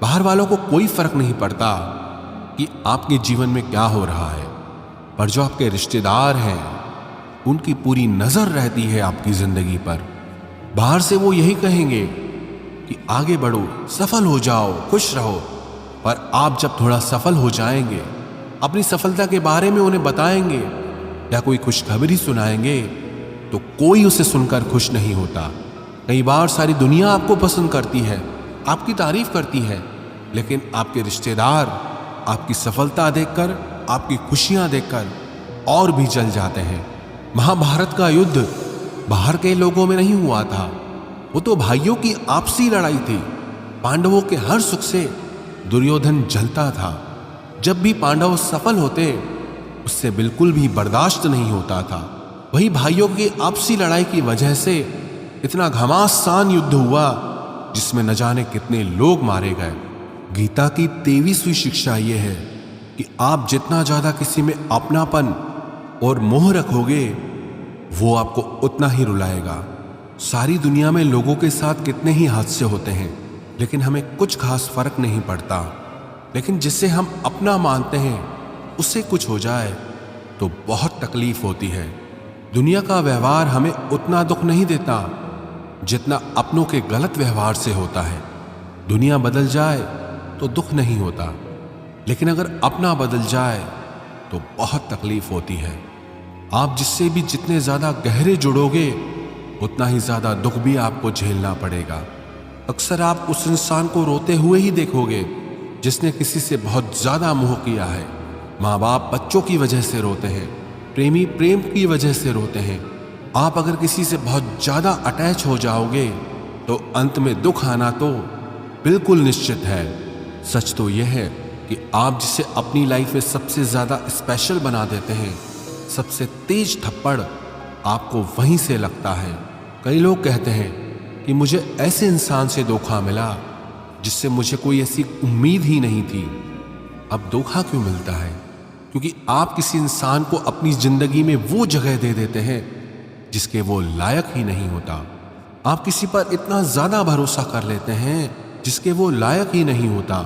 बाहर वालों को कोई फर्क नहीं पड़ता कि आपके जीवन में क्या हो रहा है, पर जो आपके रिश्तेदार हैं उनकी पूरी नजर रहती है आपकी जिंदगी पर। बाहर से वो यही कहेंगे कि आगे बढ़ो, सफल हो जाओ, खुश रहो, पर आप जब थोड़ा सफल हो जाएंगे, अपनी सफलता के बारे में उन्हें बताएंगे या कोई खुशखबरी सुनाएंगे, तो कोई उसे सुनकर खुश नहीं होता। कई बार सारी दुनिया आपको पसंद करती है, आपकी तारीफ करती है, लेकिन आपके रिश्तेदार आपकी सफलता देखकर, आपकी खुशियां देखकर और भी जल जाते हैं। महाभारत का युद्ध बाहर के लोगों में नहीं हुआ था, वो तो भाइयों की आपसी लड़ाई थी। पांडवों के हर सुख से दुर्योधन जलता था। जब भी पांडव सफल होते उससे बिल्कुल भी बर्दाश्त नहीं होता था। वही भाइयों की आपसी लड़ाई की वजह से इतना घमासान युद्ध हुआ जिसमें न जाने कितने लोग मारे गए। गीता की 23वीं शिक्षा यह है कि आप जितना ज्यादा किसी में अपनापन और मोह रखोगे वो आपको उतना ही रुलाएगा। सारी दुनिया में लोगों के साथ कितने ही हादसे होते हैं, लेकिन हमें कुछ खास फर्क नहीं पड़ता। लेकिन जिसे हम अपना मानते हैं उससे कुछ हो जाए तो बहुत तकलीफ होती है। दुनिया का व्यवहार हमें उतना दुख नहीं देता जितना अपनों के गलत व्यवहार से होता है। दुनिया बदल जाए तो दुख नहीं होता, लेकिन अगर अपना बदल जाए तो बहुत तकलीफ होती है। आप जिससे भी जितने ज्यादा गहरे जुड़ोगे उतना ही ज्यादा दुख भी आपको झेलना पड़ेगा। अक्सर आप उस इंसान को रोते हुए ही देखोगे जिसने किसी से बहुत ज्यादा मोह किया है। माँ बाप बच्चों की वजह से रोते हैं, प्रेमी प्रेम की वजह से रोते हैं। आप अगर किसी से बहुत ज्यादा अटैच हो जाओगे तो अंत में दुख आना तो बिल्कुल निश्चित है। सच तो यह है कि आप जिसे अपनी लाइफ में सबसे ज्यादा स्पेशल बना देते हैं, सबसे तेज थप्पड़ आपको वहीं से लगता है। कई लोग कहते हैं कि मुझे ऐसे इंसान से धोखा मिला जिससे मुझे कोई ऐसी उम्मीद ही नहीं थी। अब धोखा क्यों मिलता है? क्योंकि आप किसी इंसान को अपनी जिंदगी में वो जगह दे देते हैं जिसके वो लायक ही नहीं होता। आप किसी पर इतना ज्यादा भरोसा कर लेते हैं जिसके वो लायक ही नहीं होता।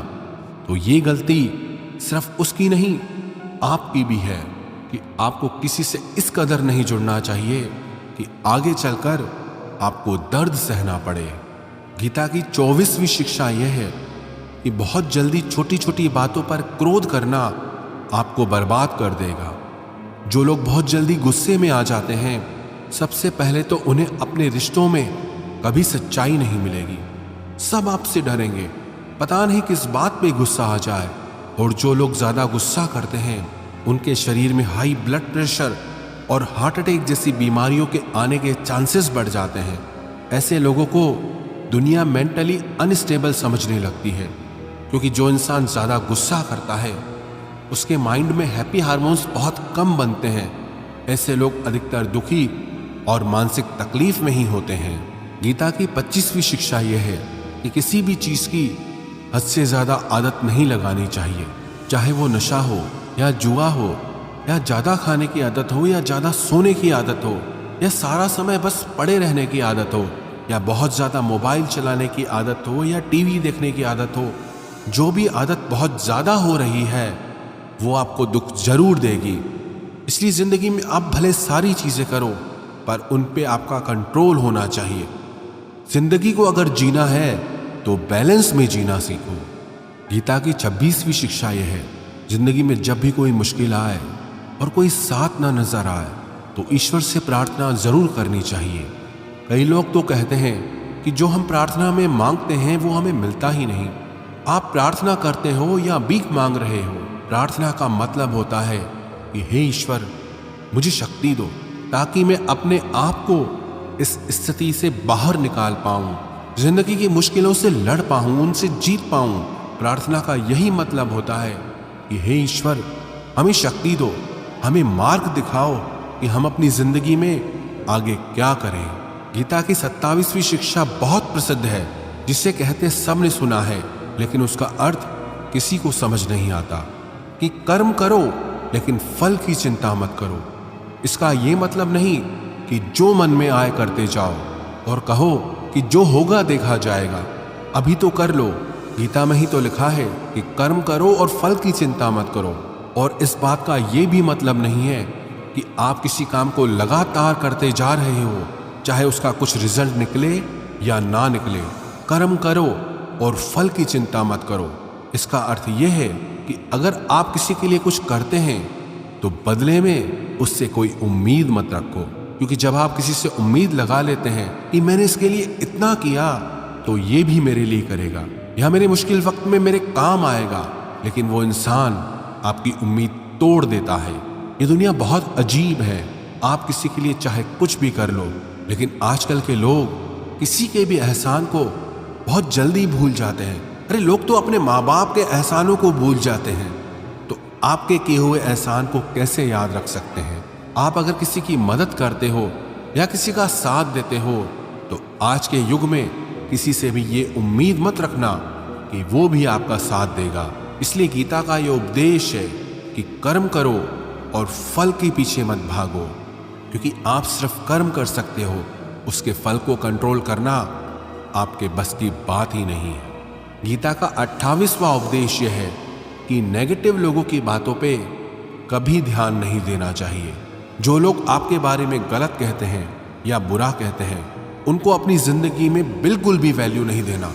तो ये गलती सिर्फ उसकी नहीं, आपकी भी है कि आपको किसी से इस कदर नहीं जुड़ना चाहिए कि आगे चलकर आपको दर्द सहना पड़े। गीता की 24वीं शिक्षा यह है कि बहुत जल्दी छोटी छोटी बातों पर क्रोध करना आपको बर्बाद कर देगा। जो लोग बहुत जल्दी गुस्से में आ जाते हैं, सबसे पहले तो उन्हें अपने रिश्तों में कभी सच्चाई नहीं मिलेगी। सब आपसे डरेंगे, पता नहीं किस बात पे गुस्सा आ जाए। और जो लोग ज्यादा गुस्सा करते हैं उनके शरीर में हाई ब्लड प्रेशर और हार्ट अटैक जैसी बीमारियों के आने के चांसेस बढ़ जाते हैं। ऐसे लोगों को दुनिया मेंटली अनस्टेबल समझने लगती है, क्योंकि जो इंसान ज्यादा गुस्सा करता है उसके माइंड में हैप्पी हार्मोन्स बहुत कम बनते हैं। ऐसे लोग अधिकतर दुखी और मानसिक तकलीफ में ही होते हैं। गीता की 25वीं शिक्षा यह है कि किसी भी चीज की हद से ज्यादा आदत नहीं लगानी चाहिए, चाहे वो नशा हो या जुआ हो या ज्यादा खाने की आदत हो या ज्यादा सोने की आदत हो या सारा समय बस पड़े रहने की आदत हो या बहुत ज्यादा मोबाइल चलाने की आदत हो या टीवी देखने की आदत हो। जो भी आदत बहुत ज्यादा हो रही है वो आपको दुख जरूर देगी। इसलिए जिंदगी में आप भले सारी चीजें करो पर उन पे आपका कंट्रोल होना चाहिए। जिंदगी को अगर जीना है तो बैलेंस में जीना सीखो। गीता की 26वीं शिक्षा यह है, जिंदगी में जब भी कोई मुश्किल आए और कोई साथ ना नजर आए तो ईश्वर से प्रार्थना जरूर करनी चाहिए। कई लोग तो कहते हैं कि जो हम प्रार्थना में मांगते हैं वो हमें मिलता ही नहीं। आप प्रार्थना करते हो या भीख मांग रहे हो, प्रार्थना का मतलब होता है कि हे ईश्वर मुझे शक्ति दो ताकि मैं अपने आप को इस स्थिति से बाहर निकाल पाऊं, जिंदगी की मुश्किलों से लड़ पाऊं, उनसे जीत पाऊं। प्रार्थना का यही मतलब होता है कि हे ईश्वर हमें शक्ति दो, हमें मार्ग दिखाओ कि हम अपनी जिंदगी में आगे क्या करें। गीता की 27वीं शिक्षा बहुत प्रसिद्ध है, जिसे कहते सब ने सुना है लेकिन उसका अर्थ किसी को समझ नहीं आता कि कर्म करो लेकिन फल की चिंता मत करो। इसका ये मतलब नहीं कि जो मन में आए करते जाओ और कहो कि जो होगा देखा जाएगा, अभी तो कर लो। गीता में ही तो लिखा है कि कर्म करो और फल की चिंता मत करो। और इस बात का ये भी मतलब नहीं है कि आप किसी काम को लगातार करते जा रहे हो चाहे उसका कुछ रिजल्ट निकले या ना निकले। कर्म करो और फल की चिंता मत करो। इसका अर्थ यह है कि अगर आप किसी के लिए कुछ करते हैं तो बदले में उससे कोई उम्मीद मत रखो, क्योंकि जब आप किसी से उम्मीद लगा लेते हैं कि मैंने इसके लिए इतना किया तो ये भी मेरे लिए करेगा या मेरे मुश्किल वक्त में मेरे काम आएगा, लेकिन वो इंसान आपकी उम्मीद तोड़ देता है। ये दुनिया बहुत अजीब है। आप किसी के लिए चाहे कुछ भी कर लो, लेकिन आजकल के लोग किसी के भी एहसान को बहुत जल्दी भूल जाते हैं। अरे लोग तो अपने माँ बाप के एहसानों को भूल जाते हैं, तो आपके किए हुए एहसान को कैसे याद रख सकते हैं। आप अगर किसी की मदद करते हो या किसी का साथ देते हो तो आज के युग में किसी से भी ये उम्मीद मत रखना कि वो भी आपका साथ देगा। इसलिए गीता का ये उपदेश है कि कर्म करो और फल के पीछे मत भागो, क्योंकि आप सिर्फ कर्म कर सकते हो, उसके फल को कंट्रोल करना आपके बस की बात ही नहीं है। गीता का 28वां उपदेश यह है कि नेगेटिव लोगों की बातों पे कभी ध्यान नहीं देना चाहिए। जो लोग आपके बारे में गलत कहते हैं या बुरा कहते हैं उनको अपनी जिंदगी में बिल्कुल भी वैल्यू नहीं देना।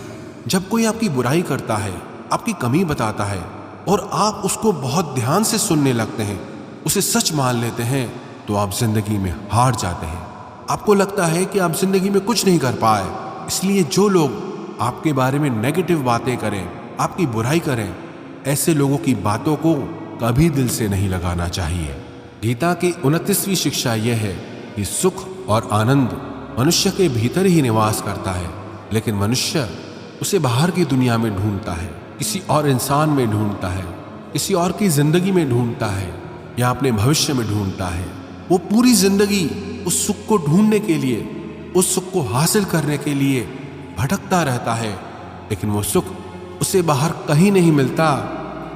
जब कोई आपकी बुराई करता है, आपकी कमी बताता है और आप उसको बहुत ध्यान से सुनने लगते हैं, उसे सच मान लेते हैं, तो आप जिंदगी में हार जाते हैं। आपको लगता है कि आप जिंदगी में कुछ नहीं कर पाए। इसलिए जो लोग आपके बारे में नेगेटिव बातें करें, आपकी बुराई करें, ऐसे लोगों की बातों को कभी दिल से नहीं लगाना चाहिए। गीता की 29वीं शिक्षा यह है कि सुख और आनंद मनुष्य के भीतर ही निवास करता है, लेकिन मनुष्य उसे बाहर की दुनिया में ढूंढता है, किसी और इंसान में ढूंढता है, किसी और की जिंदगी में ढूंढता है या अपने भविष्य में ढूंढता है। वो पूरी जिंदगी उस सुख को ढूंढने के लिए, उस सुख को हासिल करने के लिए भटकता रहता है, लेकिन वो सुख उसे बाहर कहीं नहीं मिलता,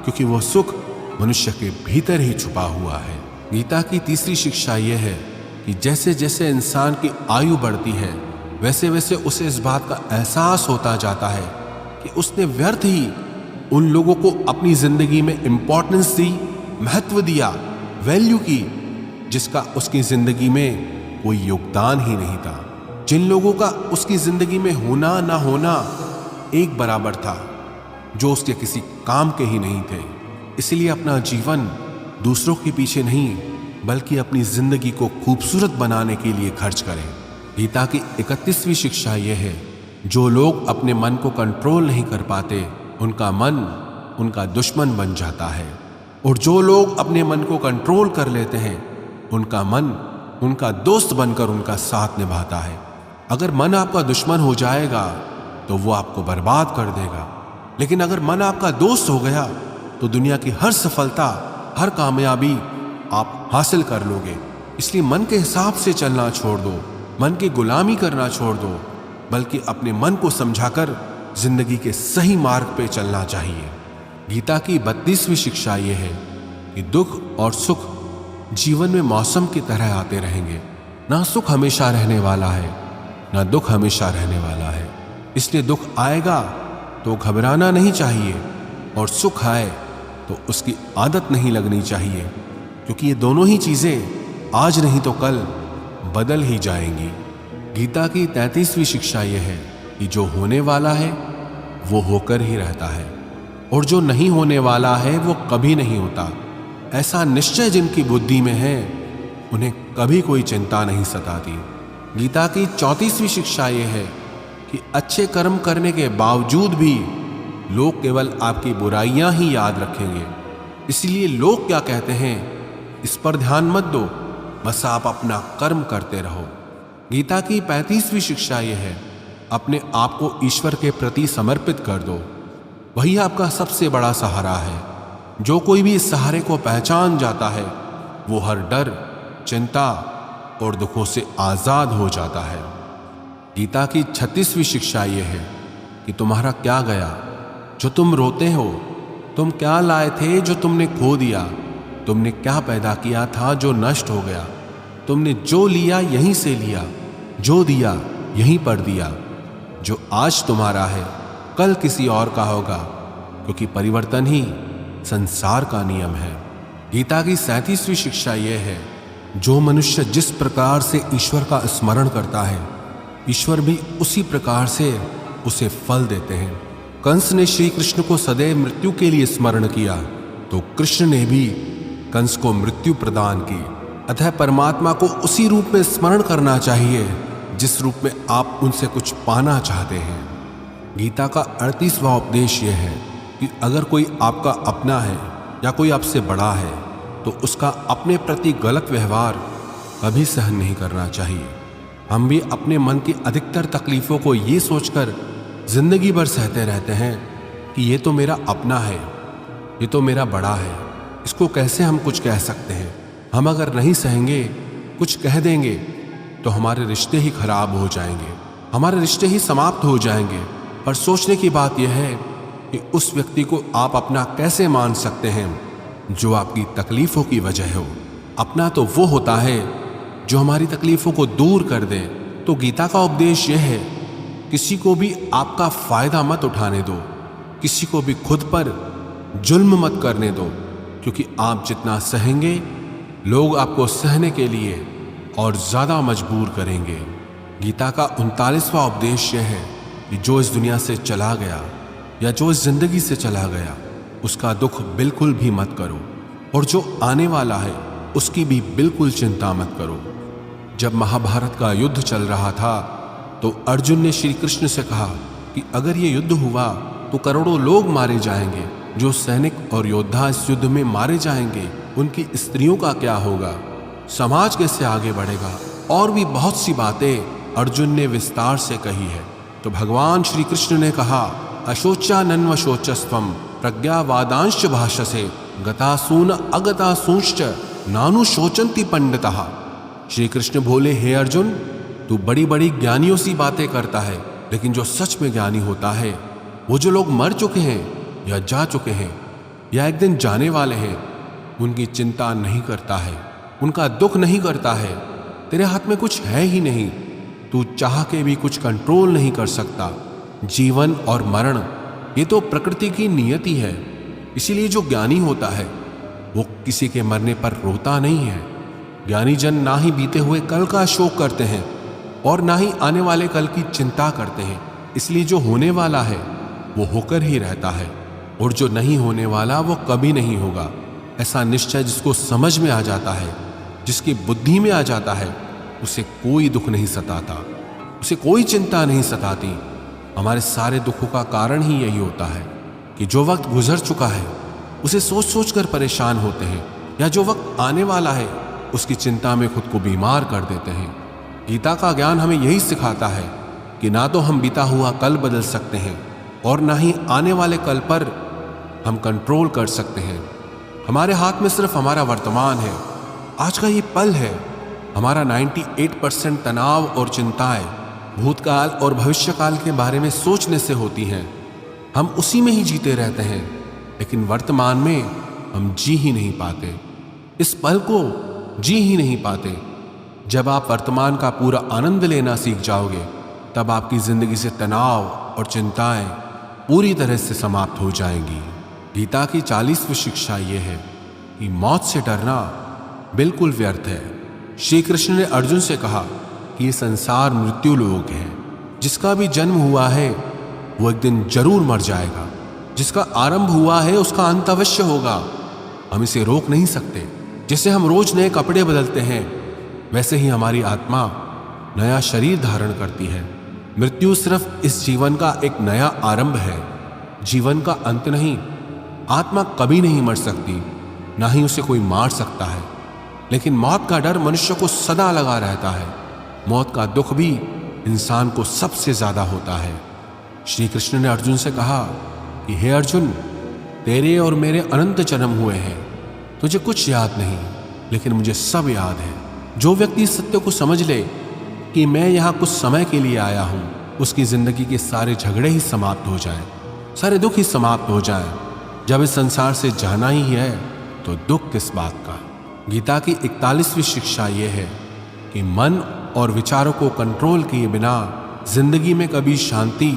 क्योंकि वो सुख मनुष्य के भीतर ही छुपा हुआ है। गीता की 3री शिक्षा यह है कि जैसे जैसे इंसान की आयु बढ़ती है वैसे वैसे उसे इस बात का एहसास होता जाता है कि उसने व्यर्थ ही उन लोगों को अपनी जिंदगी में इंपॉर्टेंस दी, महत्व दिया, वैल्यू की, जिसका उसकी जिंदगी में कोई योगदान ही नहीं था। जिन लोगों का उसकी जिंदगी में होना ना होना एक बराबर था, जो उसके किसी काम के ही नहीं थे। इसलिए अपना जीवन दूसरों के पीछे नहीं बल्कि अपनी जिंदगी को खूबसूरत बनाने के लिए खर्च करें। गीता की 31वीं शिक्षा यह है, जो लोग अपने मन को कंट्रोल नहीं कर पाते उनका मन उनका दुश्मन बन जाता है, और जो लोग अपने मन को कंट्रोल कर लेते हैं उनका मन उनका दोस्त बनकर उनका साथ निभाता है। अगर मन आपका दुश्मन हो जाएगा तो वो आपको बर्बाद कर देगा, लेकिन अगर मन आपका दोस्त हो गया तो दुनिया की हर सफलता, हर कामयाबी आप हासिल कर लोगे। इसलिए मन के हिसाब से चलना छोड़ दो, मन की गुलामी करना छोड़ दो, बल्कि अपने मन को समझाकर जिंदगी के सही मार्ग पे चलना चाहिए। गीता की 32वीं शिक्षा यह है कि दुख और सुख जीवन में मौसम की तरह आते रहेंगे। ना सुख हमेशा रहने वाला है, ना दुख हमेशा रहने वाला है। इसलिए दुख आएगा तो घबराना नहीं चाहिए, और सुख आए तो उसकी आदत नहीं लगनी चाहिए, क्योंकि ये दोनों ही चीजें आज नहीं तो कल बदल ही जाएंगी। गीता की 33वीं शिक्षा यह है कि जो होने वाला है वो होकर ही रहता है, और जो नहीं होने वाला है वो कभी नहीं होता। ऐसा निश्चय जिनकी बुद्धि में है उन्हें कभी कोई चिंता नहीं सताती। गीता की 34वीं शिक्षा यह है कि अच्छे कर्म करने के बावजूद भी लोग केवल आपकी बुराइयां ही याद रखेंगे। इसलिए लोग क्या कहते हैं इस पर ध्यान मत दो, बस आप अपना कर्म करते रहो। गीता की 35वीं शिक्षा यह है अपने आप को ईश्वर के प्रति समर्पित कर दो, वही आपका सबसे बड़ा सहारा है। जो कोई भी इस सहारे को पहचान जाता है वो हर डर, चिंता और दुखों से आजाद हो जाता है। गीता की 36वीं शिक्षा यह है कि तुम्हारा क्या गया जो तुम रोते हो, तुम क्या लाए थे जो तुमने खो दिया, तुमने क्या पैदा किया था जो नष्ट हो गया, तुमने जो लिया यहीं से लिया, जो दिया यहीं पर दिया। जो आज तुम्हारा है कल किसी और का होगा, क्योंकि परिवर्तन ही संसार का नियम है। गीता की 37वीं शिक्षा यह है जो मनुष्य जिस प्रकार से ईश्वर का स्मरण करता है, ईश्वर भी उसी प्रकार से उसे फल देते हैं। कंस ने श्री कृष्ण को सदैव मृत्यु के लिए स्मरण किया, तो कृष्ण ने भी कंस को मृत्यु प्रदान की। अतः परमात्मा को उसी रूप में स्मरण करना चाहिए जिस रूप में आप उनसे कुछ पाना चाहते हैं। गीता का 38वां उपदेश यह है कि अगर कोई आपका अपना है या कोई आपसे बड़ा है तो उसका अपने प्रति गलत व्यवहार कभी सहन नहीं करना चाहिए। हम भी अपने मन की अधिकतर तकलीफों को ये सोचकर जिंदगी भर सहते रहते हैं कि ये तो मेरा अपना है, ये तो मेरा बड़ा है, इसको कैसे हम कुछ कह सकते हैं। हम अगर नहीं सहेंगे, कुछ कह देंगे तो हमारे रिश्ते ही खराब हो जाएंगे, हमारे रिश्ते ही समाप्त हो जाएंगे। पर सोचने की बात यह है कि उस व्यक्ति को आप अपना कैसे मान सकते हैं जो आपकी तकलीफों की वजह हो। अपना तो वो होता है जो हमारी तकलीफों को दूर कर दे। तो गीता का उपदेश यह है किसी को भी आपका फायदा मत उठाने दो, किसी को भी खुद पर जुल्म मत करने दो, क्योंकि आप जितना सहेंगे लोग आपको सहने के लिए और ज्यादा मजबूर करेंगे। गीता का 39वां उपदेश यह है कि जो इस दुनिया से चला गया या जो इस जिंदगी से चला गया उसका दुख बिल्कुल भी मत करो, और जो आने वाला है उसकी भी बिल्कुल चिंता मत करो। जब महाभारत का युद्ध चल रहा था तो अर्जुन ने श्री कृष्ण से कहा कि अगर ये युद्ध हुआ तो करोड़ों लोग मारे जाएंगे। जो सैनिक और योद्धा इस युद्ध में मारे जाएंगे उनकी स्त्रियों का क्या होगा, समाज कैसे आगे बढ़ेगा। और भी बहुत सी बातें अर्जुन ने विस्तार से कही है। तो भगवान श्री कृष्ण ने कहा अशोचानन्व शोचस्त्वम प्रज्ञावादांश्च भाषसे गतासून अगतासूंश्च नानु शोचन्ति पंडितः। श्री कृष्ण बोले, हे अर्जुन, तू बड़ी बड़ी ज्ञानियों सी बातें करता है, लेकिन जो सच में ज्ञानी होता है वो जो लोग मर चुके हैं या जा चुके हैं या एक दिन जाने वाले हैं उनकी चिंता नहीं करता है, उनका दुख नहीं करता है। तेरे हाथ में कुछ है ही नहीं, तू चाह के भी कुछ कंट्रोल नहीं कर सकता। जीवन और मरण ये तो प्रकृति की नियति है। इसीलिए जो ज्ञानी होता है वो किसी के मरने पर रोता नहीं है। ज्ञानी जन ना ही बीते हुए कल का शोक करते हैं और ना ही आने वाले कल की चिंता करते हैं। इसलिए जो होने वाला है वो होकर ही रहता है, और जो नहीं होने वाला वो कभी नहीं होगा। ऐसा निश्चय जिसको समझ में आ जाता है, जिसकी बुद्धि में आ जाता है, उसे कोई दुख नहीं सताता, उसे कोई चिंता नहीं सताती। हमारे सारे दुखों का कारण ही यही होता है कि जो वक्त गुजर चुका है उसे सोच सोच कर परेशान होते हैं, या जो वक्त आने वाला है उसकी चिंता में खुद को बीमार कर देते हैं। गीता का ज्ञान हमें यही सिखाता है कि ना तो हम बीता हुआ कल बदल सकते हैं और ना ही आने वाले कल पर हम कंट्रोल कर सकते हैं। हमारे हाथ में सिर्फ हमारा वर्तमान है, आज का ये पल है। हमारा 98% तनाव और चिंताएं भूतकाल और भविष्यकाल के बारे में सोचने से होती हैं। हम उसी में ही जीते रहते हैं, लेकिन वर्तमान में हम जी ही नहीं पाते, इस पल को जी ही नहीं पाते। जब आप वर्तमान का पूरा आनंद लेना सीख जाओगे, तब आपकी जिंदगी से तनाव और चिंताएं पूरी तरह से समाप्त हो जाएंगी। गीता की 40वीं शिक्षा यह है कि मौत से डरना बिल्कुल व्यर्थ है। श्री कृष्ण ने अर्जुन से कहा कि ये संसार मृत्यु लोक है। जिसका भी जन्म हुआ है वो एक दिन जरूर मर जाएगा। जिसका आरंभ हुआ है उसका अंत अवश्य होगा। हम इसे रोक नहीं सकते। जैसे हम रोज नए कपड़े बदलते हैं, वैसे ही हमारी आत्मा नया शरीर धारण करती है। मृत्यु सिर्फ इस जीवन का एक नया आरंभ है, जीवन का अंत नहीं। आत्मा कभी नहीं मर सकती, ना ही उसे कोई मार सकता है। लेकिन मौत का डर मनुष्य को सदा लगा रहता है। मौत का दुख भी इंसान को सबसे ज्यादा होता है। श्री कृष्ण ने अर्जुन से कहा कि हे अर्जुन, तेरे और मेरे अनंत जन्म हुए हैं, तुझे कुछ याद नहीं, लेकिन मुझे सब याद है। जो व्यक्ति इस सत्य को समझ ले कि मैं यहाँ कुछ समय के लिए आया हूँ, उसकी जिंदगी के सारे झगड़े ही समाप्त हो जाएं, सारे दुख ही समाप्त हो जाएं। जब इस संसार से जाना ही है तो दुख किस बात का। गीता की 41वीं शिक्षा यह है कि मन और विचारों को कंट्रोल किए बिना जिंदगी में कभी शांति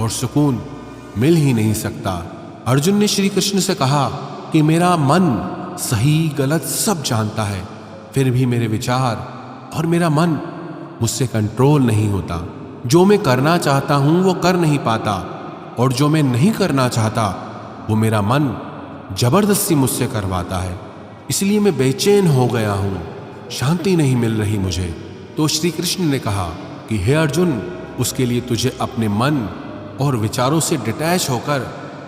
और सुकून मिल ही नहीं सकता। अर्जुन ने श्री कृष्ण से कहा कि मेरा मन सही गलत सब जानता है, फिर भी मेरे विचार और मेरा मन मुझसे कंट्रोल नहीं होता। जो मैं करना चाहता हूं वो कर नहीं पाता, और जो मैं नहीं करना चाहता वो मेरा मन जबरदस्ती मुझसे करवाता है। इसलिए मैं बेचैन हो गया हूं, शांति नहीं मिल रही मुझे। तो श्री कृष्ण ने कहा कि हे अर्जुन, उसके लिए तुझे अपने मन और विचारों से डिटैच होकर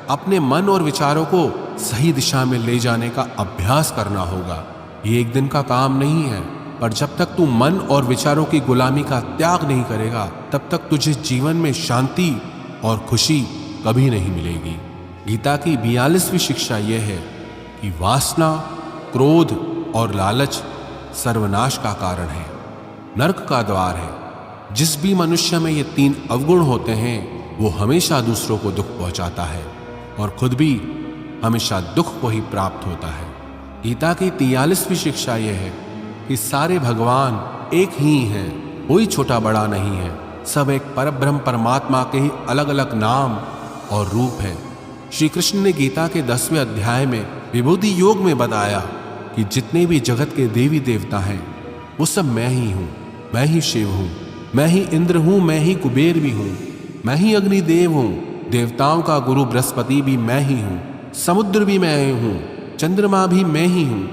अपने मन और विचारों को सही दिशा में ले जाने का अभ्यास करना होगा। ये एक दिन का काम नहीं है, पर जब तक तू मन और विचारों की गुलामी का त्याग नहीं करेगा, तब तक तुझे जीवन में शांति और खुशी कभी नहीं मिलेगी। गीता की 42वीं शिक्षा यह है कि वासना, क्रोध और लालच सर्वनाश का कारण है, नरक का द्वार है। जिस भी मनुष्य में ये 3 अवगुण होते हैं वो हमेशा दूसरों को दुख पहुंचाता है और खुद भी हमेशा दुख को ही प्राप्त होता है। गीता की 43वीं शिक्षा यह है कि सारे भगवान एक ही हैं, कोई छोटा बड़ा नहीं है। सब एक परब्रह्म परमात्मा के ही अलग अलग नाम और रूप है। श्री कृष्ण ने गीता के 10वें अध्याय में विभूति योग में बताया कि जितने भी जगत के देवी देवता हैं वो सब मैं ही हूँ। मैं ही शिव हूँ, मैं ही इंद्र हूँ, मैं ही कुबेर भी हूँ, मैं ही अग्निदेव हूँ, देवताओं का गुरु बृहस्पति भी मैं ही हूँ, समुद्र भी मैं ही हूँ, चंद्रमा भी मैं ही हूँ,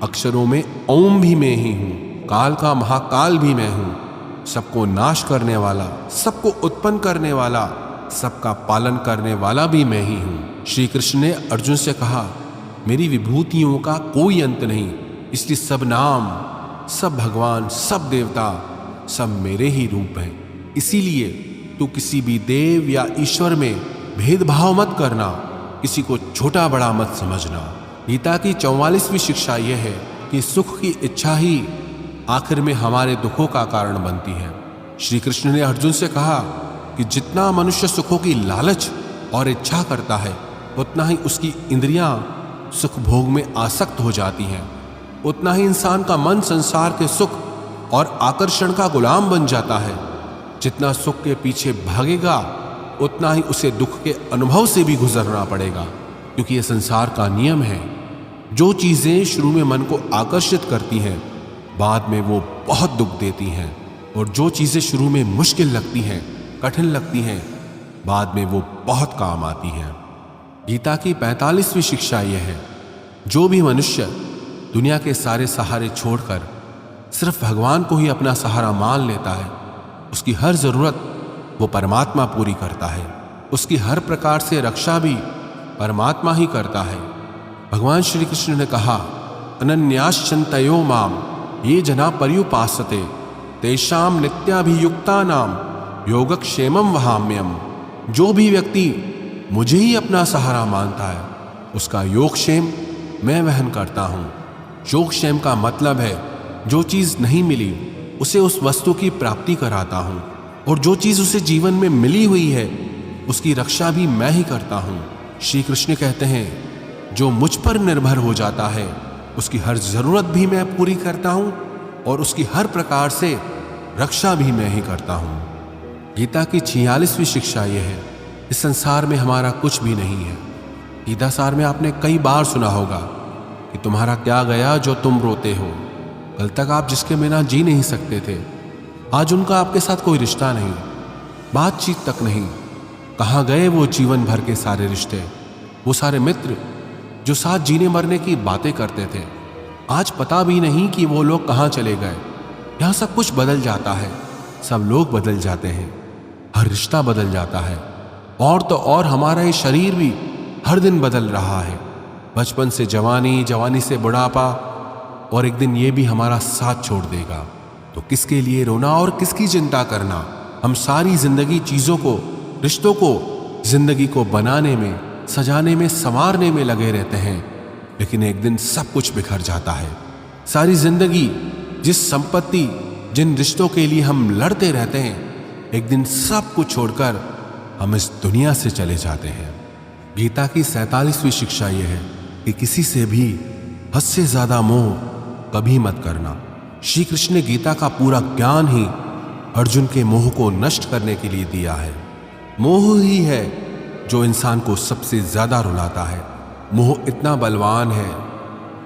अक्षरों में ओम भी मैं ही हूँ, काल का महाकाल भी मैं हूँ, सबको नाश करने वाला, सबको उत्पन्न करने वाला, सबका पालन करने वाला भी मैं ही हूँ। श्री कृष्ण ने अर्जुन से कहा, मेरी विभूतियों का कोई अंत नहीं, इसलिए सब नाम, सब भगवान, सब देवता, सब मेरे ही रूप हैं। इसीलिए तू किसी भी देव या ईश्वर में भेदभाव मत करना, किसी को छोटा बड़ा मत समझना। गीता की 44वीं शिक्षा यह है कि सुख की इच्छा ही आखिर में हमारे दुखों का कारण बनती है। श्री कृष्ण ने अर्जुन से कहा कि जितना मनुष्य सुखों की लालच और इच्छा करता है, उतना ही उसकी इंद्रियां सुख भोग में आसक्त हो जाती हैं, उतना ही इंसान का मन संसार के सुख और आकर्षण का गुलाम बन जाता है। जितना सुख के पीछे भागेगा, उतना ही उसे दुख के अनुभव से भी गुजरना पड़ेगा, क्योंकि यह संसार का नियम है। जो चीजें शुरू में मन को आकर्षित करती हैं, बाद में वो बहुत दुख देती हैं, और जो चीजें शुरू में मुश्किल लगती हैं, कठिन लगती हैं, बाद में वो बहुत काम आती हैं। गीता की 45वीं शिक्षा यह है, जो भी मनुष्य दुनिया के सारे सहारे छोड़कर सिर्फ भगवान को ही अपना सहारा मान लेता है, उसकी हर जरूरत वो परमात्मा पूरी करता है। उसकी हर प्रकार से रक्षा भी परमात्मा ही करता है। भगवान श्री कृष्ण ने कहा, अनन्याश्चिन्तयो माम ये जना पर्युपासते तेषाम नित्याभियुक्तानाम योगक्षेमम वहाम्यम। जो भी व्यक्ति मुझे ही अपना सहारा मानता है उसका योगक्षेम मैं वहन करता हूँ। योगक्षेम का मतलब है जो चीज नहीं मिली उसे उस वस्तु की प्राप्ति कराता हूँ, और जो चीज उसे जीवन में मिली हुई है उसकी रक्षा भी मैं ही करता हूँ। श्री कृष्ण कहते हैं जो मुझ पर निर्भर हो जाता है उसकी हर जरूरत भी मैं पूरी करता हूँ और उसकी हर प्रकार से रक्षा भी मैं ही करता हूँ। गीता की 46वीं शिक्षा यह है, इस संसार में हमारा कुछ भी नहीं है। गीता सार में आपने कई बार सुना होगा कि तुम्हारा क्या गया जो तुम रोते हो। कल तक आप जिसके बिना जी नहीं सकते थे, आज उनका आपके साथ कोई रिश्ता नहीं, बातचीत तक नहीं। कहाँ गए वो जीवन भर के सारे रिश्ते, वो सारे मित्र जो साथ जीने मरने की बातें करते थे। आज पता भी नहीं कि वो लोग कहाँ चले गए। यहाँ सब कुछ बदल जाता है, सब लोग बदल जाते हैं, हर रिश्ता बदल जाता है, और तो और हमारा ये शरीर भी हर दिन बदल रहा है। बचपन से जवानी, जवानी से बुढ़ापा, और एक दिन ये भी हमारा साथ छोड़ देगा। तो किसके लिए रोना और किसकी चिंता करना। हम सारी जिंदगी चीजों को, रिश्तों को, जिंदगी को बनाने में, सजाने में, संवारने में लगे रहते हैं, लेकिन एक दिन सब कुछ बिखर जाता है। सारी जिंदगी जिस संपत्ति, जिन रिश्तों के लिए हम लड़ते रहते हैं, एक दिन सब कुछ छोड़कर हम इस दुनिया से चले जाते हैं। गीता की 47वीं शिक्षा यह है कि किसी से भी हद से ज्यादा मोह कभी मत करना। श्री कृष्ण ने गीता का पूरा ज्ञान ही अर्जुन के मोह को नष्ट करने के लिए दिया है। मोह ही है जो इंसान को सबसे ज्यादा रुलाता है। मोह इतना बलवान है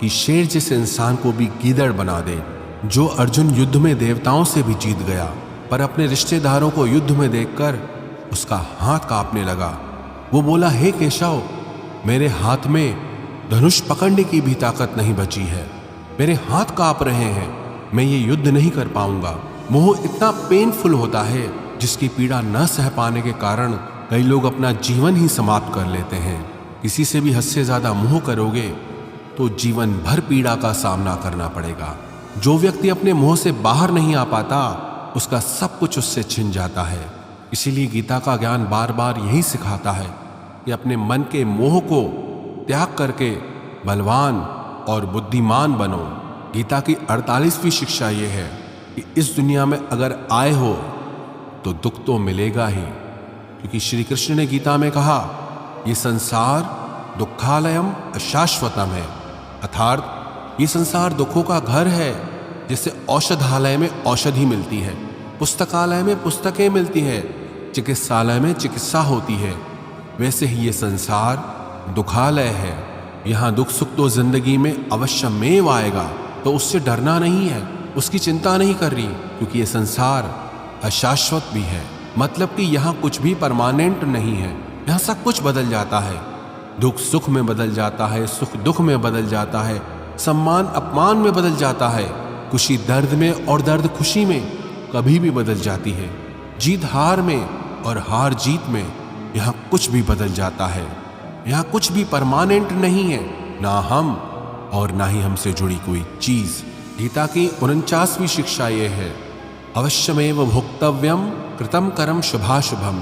कि शेर जैसे इंसान को भी गीदड़ बना दे। जो अर्जुन युद्ध में देवताओं से भी जीत गया, पर अपने रिश्तेदारों को युद्ध में देखकर उसका हाथ कांपने लगा। वो बोला, हे केशव, मेरे हाथ में धनुष पकड़ने की भी ताकत नहीं बची है, मेरे हाथ कांप रहे हैं, मैं ये युद्ध नहीं कर पाऊंगा। मोह इतना पेनफुल होता है जिसकी पीड़ा न सह पाने के कारण कई लोग अपना जीवन ही समाप्त कर लेते हैं। किसी से भी हद से ज्यादा मोह करोगे तो जीवन भर पीड़ा का सामना करना पड़ेगा। जो व्यक्ति अपने मोह से बाहर नहीं आ पाता, उसका सब कुछ उससे छिन जाता है। इसीलिए गीता का ज्ञान बार बार यही सिखाता है कि अपने मन के मोह को त्याग करके बलवान और बुद्धिमान बनो। गीता की 48वीं शिक्षा यह है कि इस दुनिया में अगर आए हो तो दुख तो मिलेगा ही, क्योंकि श्री कृष्ण ने गीता में कहा, ये संसार दुखालयम अशाश्वतम है, अर्थात ये संसार दुखों का घर है। जैसे औषधालय में औषधि मिलती है, पुस्तकालय में पुस्तकें मिलती है, चिकित्सालय में चिकित्सा होती है, वैसे ही ये संसार दुखालय है। यहाँ दुख सुख तो जिंदगी में अवश्यमेव आएगा, तो उससे डरना नहीं है, उसकी चिंता नहीं कर रही, क्योंकि ये संसार अशाश्वत भी है। मतलब कि यहाँ कुछ भी परमानेंट नहीं है, यहाँ सब कुछ बदल जाता है। दुख सुख में बदल जाता है, सुख दुख में बदल जाता है, सम्मान अपमान में बदल जाता है, खुशी दर्द में और दर्द खुशी में कभी भी बदल जाती है। जीत हार में और हार जीत में यहाँ कुछ भी बदल जाता है। यहाँ कुछ भी परमानेंट नहीं है, ना हम और ना ही हमसे जुड़ी कोई चीज। गीता की 49वीं शिक्षा यह है, अवश्यमेव भोक्तव्यम कृतम कर्म शुभाशुभम,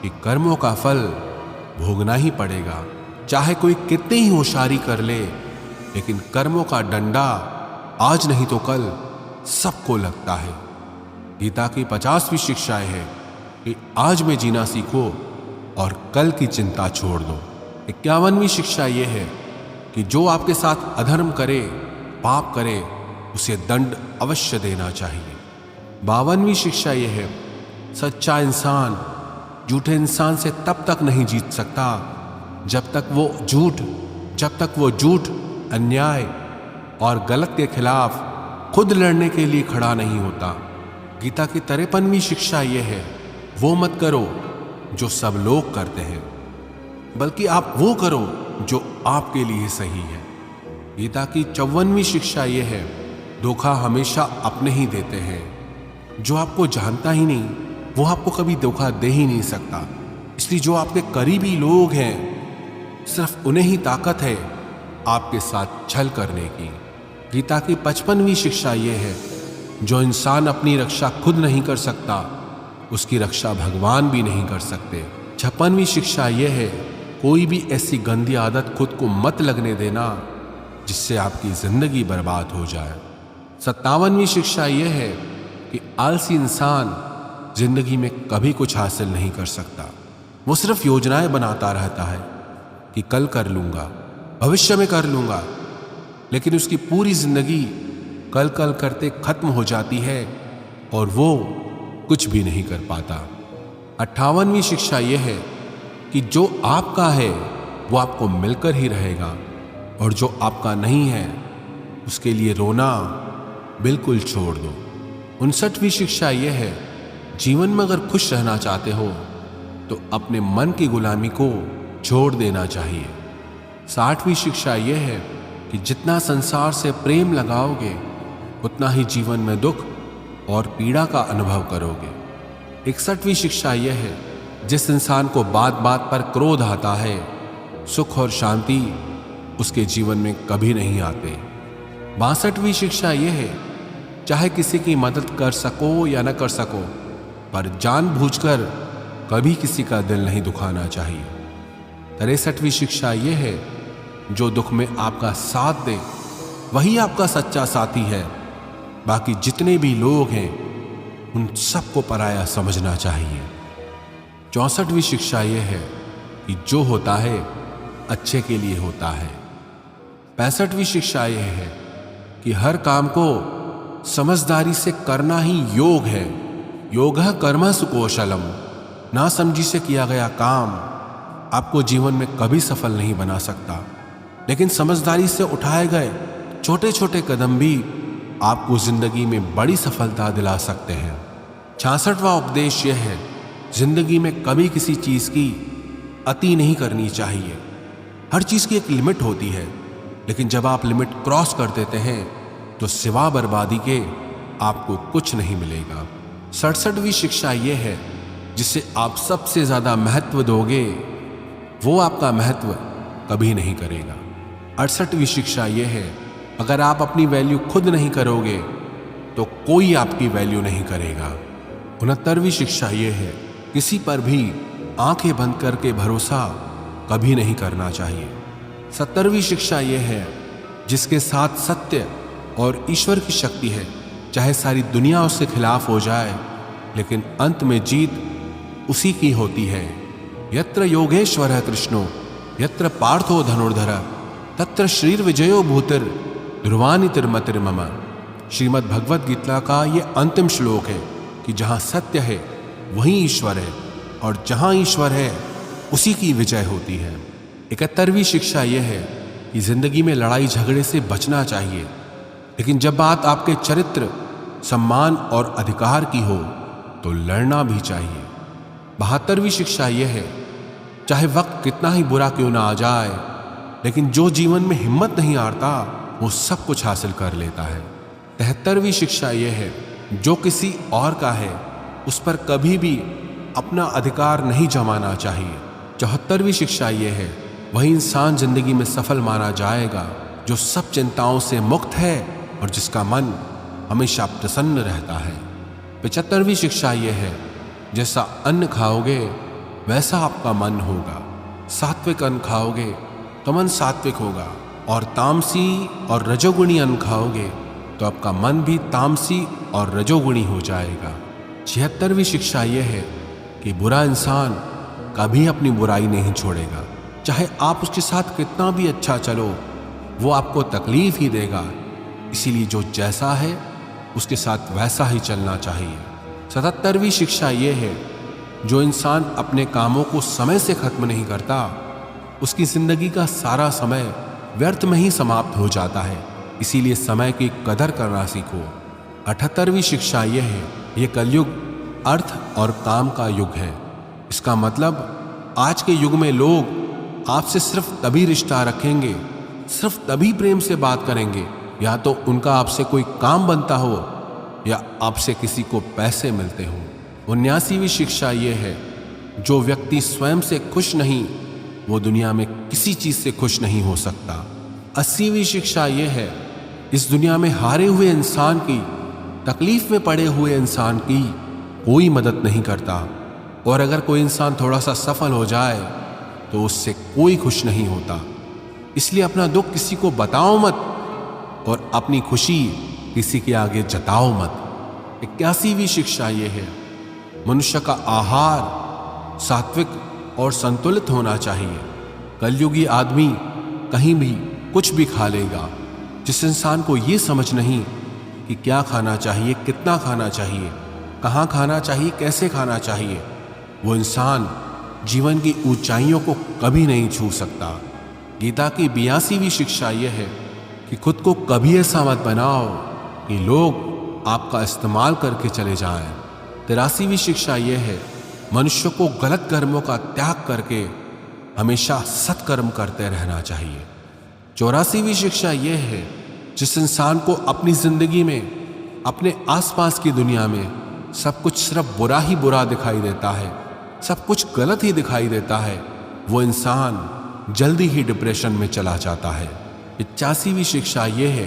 कि कर्मों का फल भोगना ही पड़ेगा। चाहे कोई कितनी ही होशियारी कर ले, लेकिन कर्मों का डंडा आज नहीं तो कल सबको लगता है। गीता की 50वीं शिक्षा है कि आज में जीना सीखो और कल की चिंता छोड़ दो। 51वीं शिक्षा यह है कि जो आपके साथ अधर्म करे, पाप करे, उसे दंड अवश्य देना चाहिए। 52वीं शिक्षा यह है, सच्चा इंसान झूठे इंसान से तब तक नहीं जीत सकता जब तक वो झूठ, अन्याय और गलत के खिलाफ खुद लड़ने के लिए खड़ा नहीं होता। गीता की 53वीं शिक्षा यह है, वो मत करो जो सब लोग करते हैं, बल्कि आप वो करो जो आपके लिए सही है। गीता की 54वीं शिक्षा यह है, धोखा हमेशा अपने ही देते हैं। जो आपको जानता ही नहीं वो आपको कभी धोखा दे ही नहीं सकता। इसलिए जो आपके करीबी लोग हैं, सिर्फ उन्हें ही ताकत है आपके साथ छल करने की। गीता की 55वीं शिक्षा यह है, जो इंसान अपनी रक्षा खुद नहीं कर सकता, उसकी रक्षा भगवान भी नहीं कर सकते। 56वीं शिक्षा यह है कोई भी ऐसी गंदी आदत खुद को मत लगने देना जिससे आपकी जिंदगी बर्बाद हो जाए। 57वीं शिक्षा यह है कि आलसी इंसान जिंदगी में कभी कुछ हासिल नहीं कर सकता। वो सिर्फ योजनाएं बनाता रहता है कि कल कर लूंगा, भविष्य में कर लूंगा, लेकिन उसकी पूरी जिंदगी कल कल करते खत्म हो जाती है और वो कुछ भी नहीं कर पाता। 58वीं शिक्षा यह है कि जो आपका है वो आपको मिलकर ही रहेगा और जो आपका नहीं है उसके लिए रोना बिल्कुल छोड़ दो। 59वीं शिक्षा यह है, जीवन में अगर खुश रहना चाहते हो तो अपने मन की गुलामी को छोड़ देना चाहिए। 60वीं शिक्षा यह है कि जितना संसार से प्रेम लगाओगे उतना ही जीवन में दुख और पीड़ा का अनुभव करोगे। 61वीं शिक्षा यह है, जिस इंसान को बात बात पर क्रोध आता है, सुख और शांति उसके जीवन में कभी नहीं आते। 62वीं शिक्षा यह है, चाहे किसी की मदद कर सको या न कर सको, पर जानबूझकर कभी किसी का दिल नहीं दुखाना चाहिए। 63वीं शिक्षा यह है, जो दुख में आपका साथ दे वही आपका सच्चा साथी है। बाकी जितने भी लोग हैं उन सबको पराया समझना चाहिए। 64वीं शिक्षा यह है कि जो होता है अच्छे के लिए होता है। 65वीं शिक्षा यह है कि हर काम को समझदारी से करना ही योग है। योगः कर्मसु कौशलम। ना समझी से किया गया काम आपको जीवन में कभी सफल नहीं बना सकता, लेकिन समझदारी से उठाए गए छोटे छोटे कदम भी आपको जिंदगी में बड़ी सफलता दिला सकते हैं। 66वां उपदेश यह है, जिंदगी में कभी किसी चीज की अति नहीं करनी चाहिए। हर चीज की एक लिमिट होती है, लेकिन जब आप लिमिट क्रॉस कर देते हैं तो सिवा बर्बादी के आपको कुछ नहीं मिलेगा। 67वीं शिक्षा यह है, जिसे आप सबसे ज्यादा महत्व दोगे वो आपका महत्व कभी नहीं करेगा। 68वीं शिक्षा यह है, अगर आप अपनी वैल्यू खुद नहीं करोगे तो कोई आपकी वैल्यू नहीं करेगा। 69वीं शिक्षा यह है, किसी पर भी आंखें बंद करके भरोसा कभी नहीं करना चाहिए। 70वीं शिक्षा यह है, जिसके साथ सत्य और ईश्वर की शक्ति है, चाहे सारी दुनिया उसके खिलाफ हो जाए, लेकिन अंत में जीत उसी की होती है। यत्र योगेश्वरः कृष्णो यत्र पार्थो धनुर्धर तत्र श्रीर्विजयो भूतिर ध्रुवानितिर्मतिर्मम। श्रीमद् भगवद गीता का ये अंतिम श्लोक है कि जहाँ सत्य है वहीं ईश्वर है और जहाँ ईश्वर है उसी की विजय होती है। 71वीं शिक्षा यह है कि जिंदगी में लड़ाई झगड़े से बचना चाहिए, लेकिन जब बात आपके चरित्र, सम्मान और अधिकार की हो तो लड़ना भी चाहिए। 72वीं शिक्षा यह है, चाहे वक्त कितना ही बुरा क्यों ना आ जाए, लेकिन जो जीवन में हिम्मत नहीं हारता वो सब कुछ हासिल कर लेता है। 73वीं शिक्षा यह है, जो किसी और का है उस पर कभी भी अपना अधिकार नहीं जमाना चाहिए। 74वीं शिक्षा यह है, वही इंसान जिंदगी में सफल माना जाएगा जो सब चिंताओं से मुक्त है और जिसका मन हमेशा प्रसन्न रहता है। 75वीं शिक्षा यह है, जैसा अन्न खाओगे वैसा आपका मन होगा। सात्विक अन्न खाओगे तो मन सात्विक होगा, और तामसी और रजोगुणी अन्न खाओगे तो आपका मन भी तामसी और रजोगुणी हो जाएगा। 76वीं शिक्षा यह है कि बुरा इंसान कभी अपनी बुराई नहीं छोड़ेगा, चाहे आप उसके साथ कितना भी अच्छा चलो वो आपको तकलीफ ही देगा। इसीलिए जो जैसा है उसके साथ वैसा ही चलना चाहिए। 77वीं शिक्षा यह है, जो इंसान अपने कामों को समय से खत्म नहीं करता उसकी जिंदगी का सारा समय व्यर्थ में ही समाप्त हो जाता है। इसीलिए समय की कदर करना सीखो। 78वीं शिक्षा यह है, ये कलयुग अर्थ और काम का युग है। इसका मतलब आज के युग में लोग आपसे सिर्फ तभी रिश्ता रखेंगे, सिर्फ तभी प्रेम से बात करेंगे, या तो उनका आपसे कोई काम बनता हो या आपसे किसी को पैसे मिलते हो। 79वीं शिक्षा यह है, जो व्यक्ति स्वयं से खुश नहीं वो दुनिया में किसी चीज से खुश नहीं हो सकता। 80वीं शिक्षा यह है, इस दुनिया में हारे हुए इंसान की, तकलीफ में पड़े हुए इंसान की कोई मदद नहीं करता, और अगर कोई इंसान थोड़ा सा सफल हो जाए तो उससे कोई खुश नहीं होता। इसलिए अपना दुख किसी को बताओ मत और अपनी खुशी किसी के आगे जताओ मत। 81वीं शिक्षा यह है, मनुष्य का आहार सात्विक और संतुलित होना चाहिए। कलयुगी आदमी कहीं भी कुछ भी खा लेगा। जिस इंसान को ये समझ नहीं कि क्या खाना चाहिए, कितना खाना चाहिए, कहाँ खाना चाहिए, कैसे खाना चाहिए, वो इंसान जीवन की ऊंचाइयों को कभी नहीं छू सकता। गीता की 82वीं शिक्षा यह है कि खुद को कभी ऐसा मत बनाओ कि लोग आपका इस्तेमाल करके चले जाएं। 83वीं शिक्षा यह है, मनुष्य को गलत कर्मों का त्याग करके हमेशा सत्कर्म करते रहना चाहिए। 84वीं शिक्षा यह है, जिस इंसान को अपनी जिंदगी में, अपने आसपास की दुनिया में सब कुछ सिर्फ बुरा ही बुरा दिखाई देता है, सब कुछ गलत ही दिखाई देता है, वो इंसान जल्दी ही डिप्रेशन में चला जाता है। 85वीं शिक्षा यह है,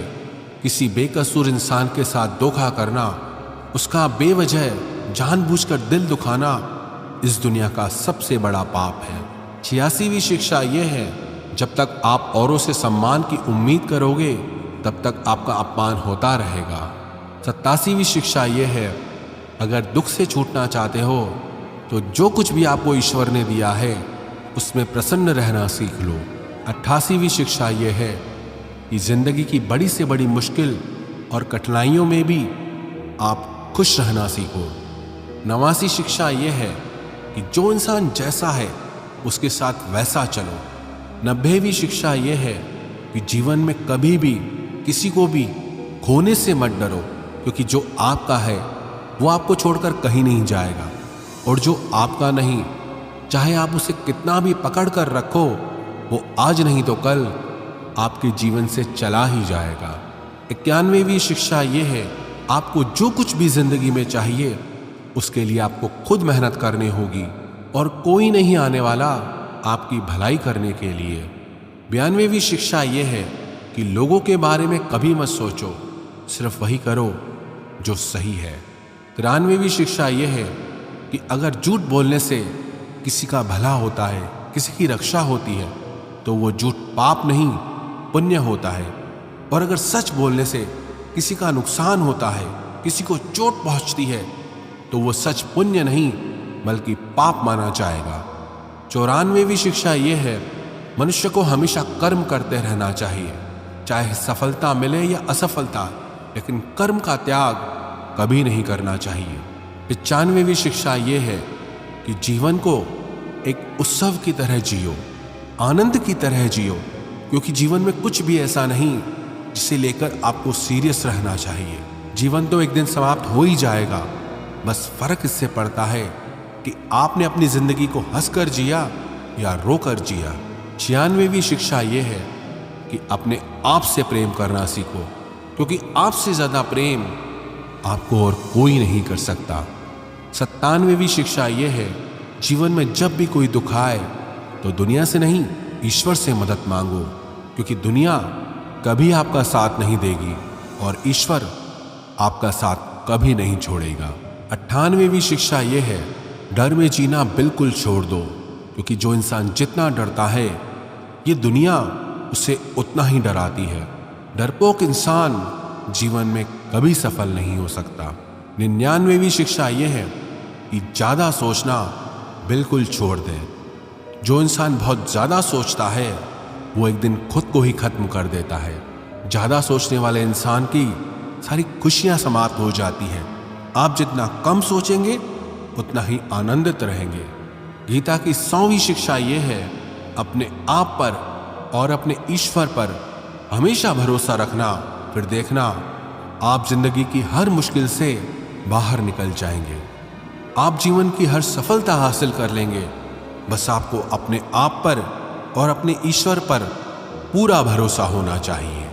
किसी बेकसूर इंसान के साथ धोखा करना, उसका बेवजह जानबूझकर दिल दुखाना इस दुनिया का सबसे बड़ा पाप है। 86वीं शिक्षा यह है, जब तक आप औरों से सम्मान की उम्मीद करोगे तब तक आपका अपमान होता रहेगा। 87वीं शिक्षा यह है, अगर दुख से छूटना चाहते हो तो जो कुछ भी आपको ईश्वर ने दिया है उसमें प्रसन्न रहना सीख लो। 88वीं शिक्षा यह है कि जिंदगी की बड़ी से बड़ी मुश्किल और कठिनाइयों में भी आप खुश रहना सीखो। 89वीं शिक्षा यह है कि जो इंसान जैसा है उसके साथ वैसा चलो। 90वीं शिक्षा यह है कि जीवन में कभी भी किसी को भी खोने से मत डरो, क्योंकि जो आपका है वो आपको छोड़कर कहीं नहीं जाएगा, और जो आपका नहीं, चाहे आप उसे कितना भी पकड़ कर रखो, वो आज नहीं तो कल आपके जीवन से चला ही जाएगा। 91वीं शिक्षा यह है, आपको जो कुछ भी जिंदगी में चाहिए उसके लिए आपको खुद मेहनत करनी होगी, और कोई नहीं आने वाला आपकी भलाई करने के लिए। 92वीं शिक्षा यह है कि लोगों के बारे में कभी मत सोचो, सिर्फ वही करो जो सही है। 93वीं शिक्षा यह है कि अगर झूठ बोलने से किसी का भला होता है, किसी की रक्षा होती है, तो वो झूठ पाप नहीं पुण्य होता है, और अगर सच बोलने से किसी का नुकसान होता है, किसी को चोट पहुंचती है, तो वो सच पुण्य नहीं बल्कि पाप माना जाएगा। 94वीं शिक्षा यह है, मनुष्य को हमेशा कर्म करते रहना चाहिए, चाहे सफलता मिले या असफलता, लेकिन कर्म का त्याग कभी नहीं करना चाहिए। 95वीं शिक्षा यह है कि जीवन को एक उत्सव की तरह जियो, आनंद की तरह जियो, क्योंकि जीवन में कुछ भी ऐसा नहीं जिसे लेकर आपको सीरियस रहना चाहिए। जीवन तो एक दिन समाप्त हो ही जाएगा, बस फर्क इससे पड़ता है कि आपने अपनी जिंदगी को हंसकर जिया या रोकर जिया। 96वीं शिक्षा यह है कि अपने आप से प्रेम करना सीखो, क्योंकि आपसे ज्यादा प्रेम आपको और कोई नहीं कर सकता। 97वीं शिक्षा यह है, जीवन में जब भी कोई दुख आए तो दुनिया से नहीं, ईश्वर से मदद मांगो, क्योंकि दुनिया कभी आपका साथ नहीं देगी और ईश्वर आपका साथ कभी नहीं छोड़ेगा। 98वीं शिक्षा यह है, डर में जीना बिल्कुल छोड़ दो, क्योंकि जो इंसान जितना डरता है ये दुनिया उसे उतना ही डराती है। डरपोक इंसान जीवन में कभी सफल नहीं हो सकता। 99वीं शिक्षा यह है कि ज्यादा सोचना बिल्कुल छोड़ दे। जो इंसान बहुत ज्यादा सोचता है वो एक दिन खुद को ही खत्म कर देता है। ज्यादा सोचने वाले इंसान की सारी खुशियां समाप्त हो जाती हैं। आप जितना कम सोचेंगे उतना ही आनंदित रहेंगे। गीता की 100वीं शिक्षा यह है, अपने आप पर और अपने ईश्वर पर हमेशा भरोसा रखना, फिर देखना आप जिंदगी की हर मुश्किल से बाहर निकल जाएंगे। आप जीवन की हर सफलता हासिल कर लेंगे। बस आपको अपने आप पर और अपने ईश्वर पर पूरा भरोसा होना चाहिए।